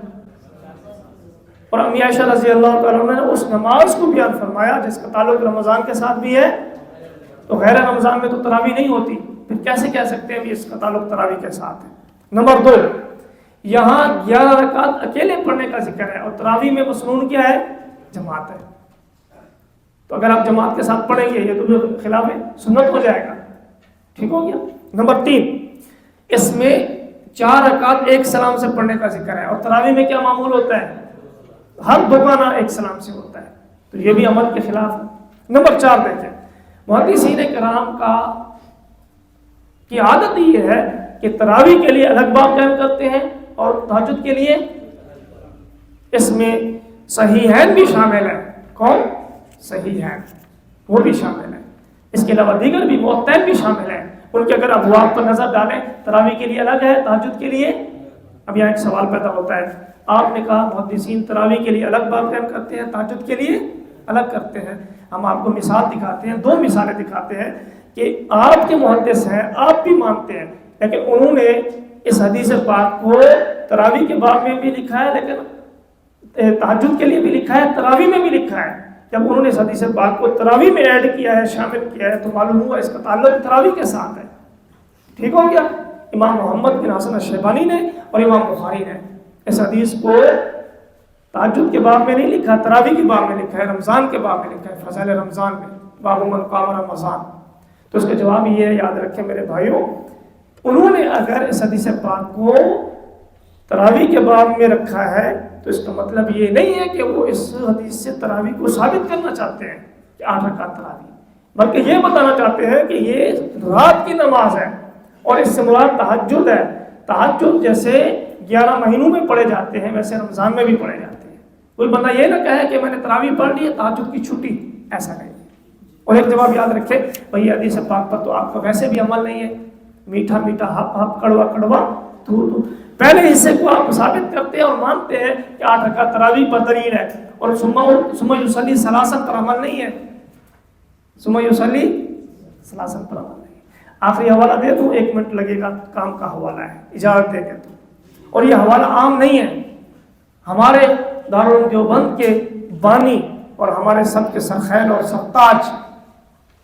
اور امی عائشہ رضی اللہ تعالیٰ عنہ نے اس نماز کو بیان فرمایا جس کا تعلق رمضان کے ساتھ بھی ہے، تو غیر رمضان میں تو تراویح نہیں ہوتی، پھر کیسے کہہ سکتے ہیں بھی اس کا تعلق تراویح کے ساتھ ہے؟ نمبر 2، یہاں 11 رکعت اکیلے پڑھنے کا ذکر ہے اور تراویح میں مسنون کیا ہے؟ جماعت ہے، تو اگر آپ جماعت کے ساتھ پڑھیں گے یہ تو خلاف سنت ہو جائے گا۔ ٹھیک ہو گیا؟ نمبر 3، اس میں 4 رکعت ایک سلام سے پڑھنے کا ذکر ہے، اور تراویح میں کیا معمول ہوتا ہے؟ ہر دوبارہ ایک سلام سے ہوتا ہے، تو یہ بھی عمل کے خلاف ہے۔ نمبر 4 دیکھیں، محدثین کرام کی عادت یہ ہے کہ تراویح کے لیے الگ باب قائم کرتے ہیں اور تہجد کے لیے اس میں صحیحین بھی شامل ہیں۔ کون؟ صحیحین، وہ بھی شامل ہیں۔ اس کے علاوہ دیگر بھی موتین بھی شامل ہیں، ان کے اگر ابواب پر نظر ڈالیں تراویح کے لیے الگ ہے، تہجد کے لیے۔ اب یہاں ایک سوال پیدا ہوتا ہے، آپ نے کہا محدثین تراویح کے لیے الگ باب قائم کرتے ہیں، تہجد کے لیے الگ کرتے ہیں۔ ہم آپ کو مثال دکھاتے ہیں، 2 مثالیں دکھاتے ہیں کہ آپ کے محدث ہیں، آپ بھی مانتے ہیں، لیکن انہوں نے اس حدیث پاک کو تراویح کے باب میں بھی لکھا ہے، لیکن تہجد کے لیے بھی لکھا ہے، تراویح میں بھی لکھا ہے۔ جب انہوں نے اس حدیث پاک کو تراویح میں ایڈ کیا ہے، شامل کیا ہے، تو معلوم ہوا اس کا تعلق تراویح کے ساتھ ہے۔ ٹھیک ہو گیا؟ امام محمد بن حسن الشیبانی نے اور امام بخاری نے اس حدیث کو تہجد کے باب میں نہیں لکھا، تراویح کے باب میں لکھا ہے، رمضان کے باب میں لکھا ہے، فضائل رمضان میں، باب من قام رمضان۔ تو اس کا جواب یہ ہے، یاد رکھیں میرے بھائیوں، انہوں نے اگر اس حدیث پاک کو تراویح کے باب میں رکھا ہے تو اس کا مطلب یہ نہیں ہے کہ وہ اس حدیث سے تراویح کو ثابت کرنا چاہتے ہیں کہ 8 رکعت تراویح، بلکہ یہ بتانا چاہتے ہیں کہ یہ رات کی نماز ہے اور اس سے مراد تہجد ہے۔ تہجد جیسے 11 مہینوں میں پڑھے جاتے ہیں ویسے رمضان میں بھی پڑھے جاتے ہیں۔ کوئی بندہ یہ نہ کہے کہ میں نے تراویح پڑھ لی ہے، تہجد کی چھٹی، ایسا نہیں ہے۔ اور ایک جواب یاد رکھے بھئی حدیث پاک پر تو آپ کا ویسے بھی عمل نہیں ہے، میٹھا میٹھا ہپ ہپ کڑوا کڑوا تو پہلے حصے کو آپ ثابت کرتے ہیں اور مانتے ہیں کہ 8 رکعت تراویح پر دلیل ہے، اور ثم یصلی ثلاثا پر عمل نہیں ہے، ثم یصلی ثلاثا پر عمل نہیں ہے۔ آخری حوالہ دے دوں، 1 منٹ لگے گا، کام کا حوالہ ہے، اجازت دے دوں، اور یہ حوالہ عام نہیں ہے، ہمارے دارالعلوم دیوبند کے بانی اور ہمارے سب کے سرخیل اور سرتاج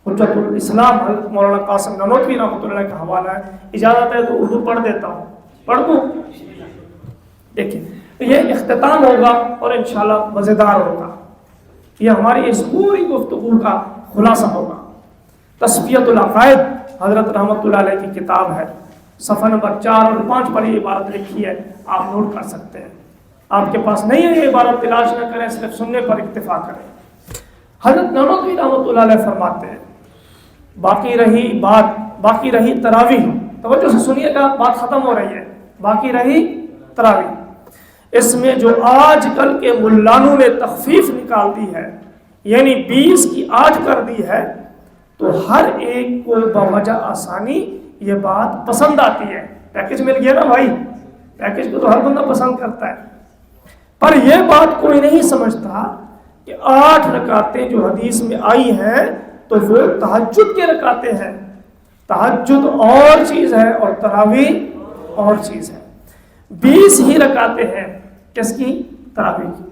حجت الاسلام حضرت مولانا قاسم نانوتوی رحمۃ اللہ کا حوالہ ہے، اجازت ہے تو اردو پڑھ دیتا ہوں، پڑھ دوں؟ دیکھیں یہ اختتام ہوگا اور انشاءاللہ مزیدار ہوگا، یہ ہماری اس پوری گفتگو کا خلاصہ ہوگا۔ تصفیۃ العقائد حضرت رحمۃ اللہ علیہ کی کتاب ہے، صفحہ نمبر 4 اور 5 پر یہ عبارت لکھی ہے، آپ نوٹ کر سکتے ہیں، آپ کے پاس نہیں ہے یہ عبارت تلاش نہ کریں، صرف سننے پر اکتفا کریں۔ حضرت نانوتوی رحمۃ اللہ علیہ فرماتے ہیں باقی رہی تراویح، توجہ سے سنیے گا، بات ختم ہو رہی ہے، باقی رہی تراویح، اس میں جو آج کل کے ملانوں نے تخفیف نکال دی ہے، یعنی 20 کی 8 کر دی ہے، تو ہر ایک کو بوجہ آسانی یہ بات پسند آتی ہے۔ پیکج مل گیا نا بھائی، پیکج کو تو ہر بندہ پسند کرتا ہے، پر یہ بات کوئی نہیں سمجھتا کہ 8 رکعتیں جو حدیث میں آئی ہیں تو وہ تہجد کے رکعتیں ہیں، تہجد اور چیز ہے اور تراویح اور چیز ہے، 20 ہی رکعتیں ہیں، کس کی؟ تراویح کی۔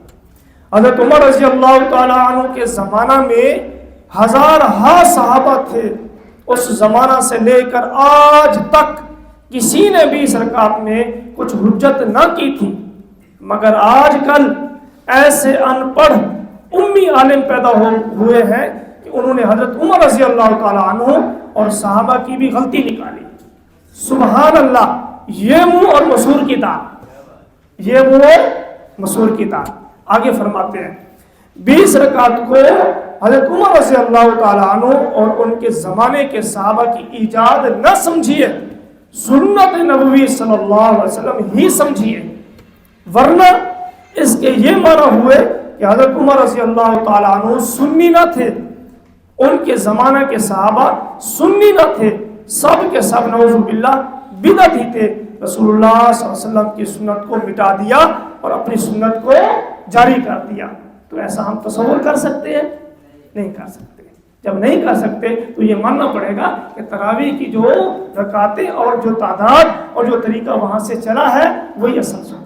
حضرت عمر رضی اللہ تعالی عنہ کے زمانہ میں ہزارہا صحابہ تھے، اس زمانہ سے لے کر آج تک کسی نے 20 رکعت میں کچھ حجت نہ کی تھی، مگر آج کل ایسے ان پڑھ امی عالم پیدا ہوئے ہیں کہ انہوں نے حضرت عمر رضی اللہ تعالی عنہ اور صحابہ کی بھی غلطی نکالی۔ سبحان اللہ، یہ منہ اور مسور کی دال، یہ منہ اور مسور کی دال۔ آگے فرماتے ہیں 20 رکعت کو حضرت عمر رضی اللہ تعالی عنہ اور ان کے زمانے کے صحابہ کی ایجاد نہ سمجھیے، سنت نبوی صلی اللہ علیہ وسلم ہی سمجھیے، ورنہ اس کے یہ معنی ہوئے کہ حضرت عمر رضی اللہ تعالی عنہ سنی نہ تھے، ان کے زمانہ کے صحابہ سنی نہ تھے، سب کے سب نعوذ باللہ بدعت ہی تھے، رسول اللہ صلی اللہ علیہ وسلم کی سنت کو مٹا دیا اور اپنی سنت کو جاری کر دیا۔ تو ایسا ہم تصور کر سکتے ہیں؟ نہیں کر سکتے۔ جب نہیں کر سکتے تو یہ ماننا پڑے گا کہ تراویح کی جو رکعتیں اور جو تعداد اور جو طریقہ وہاں سے چلا ہے وہی اصل سنت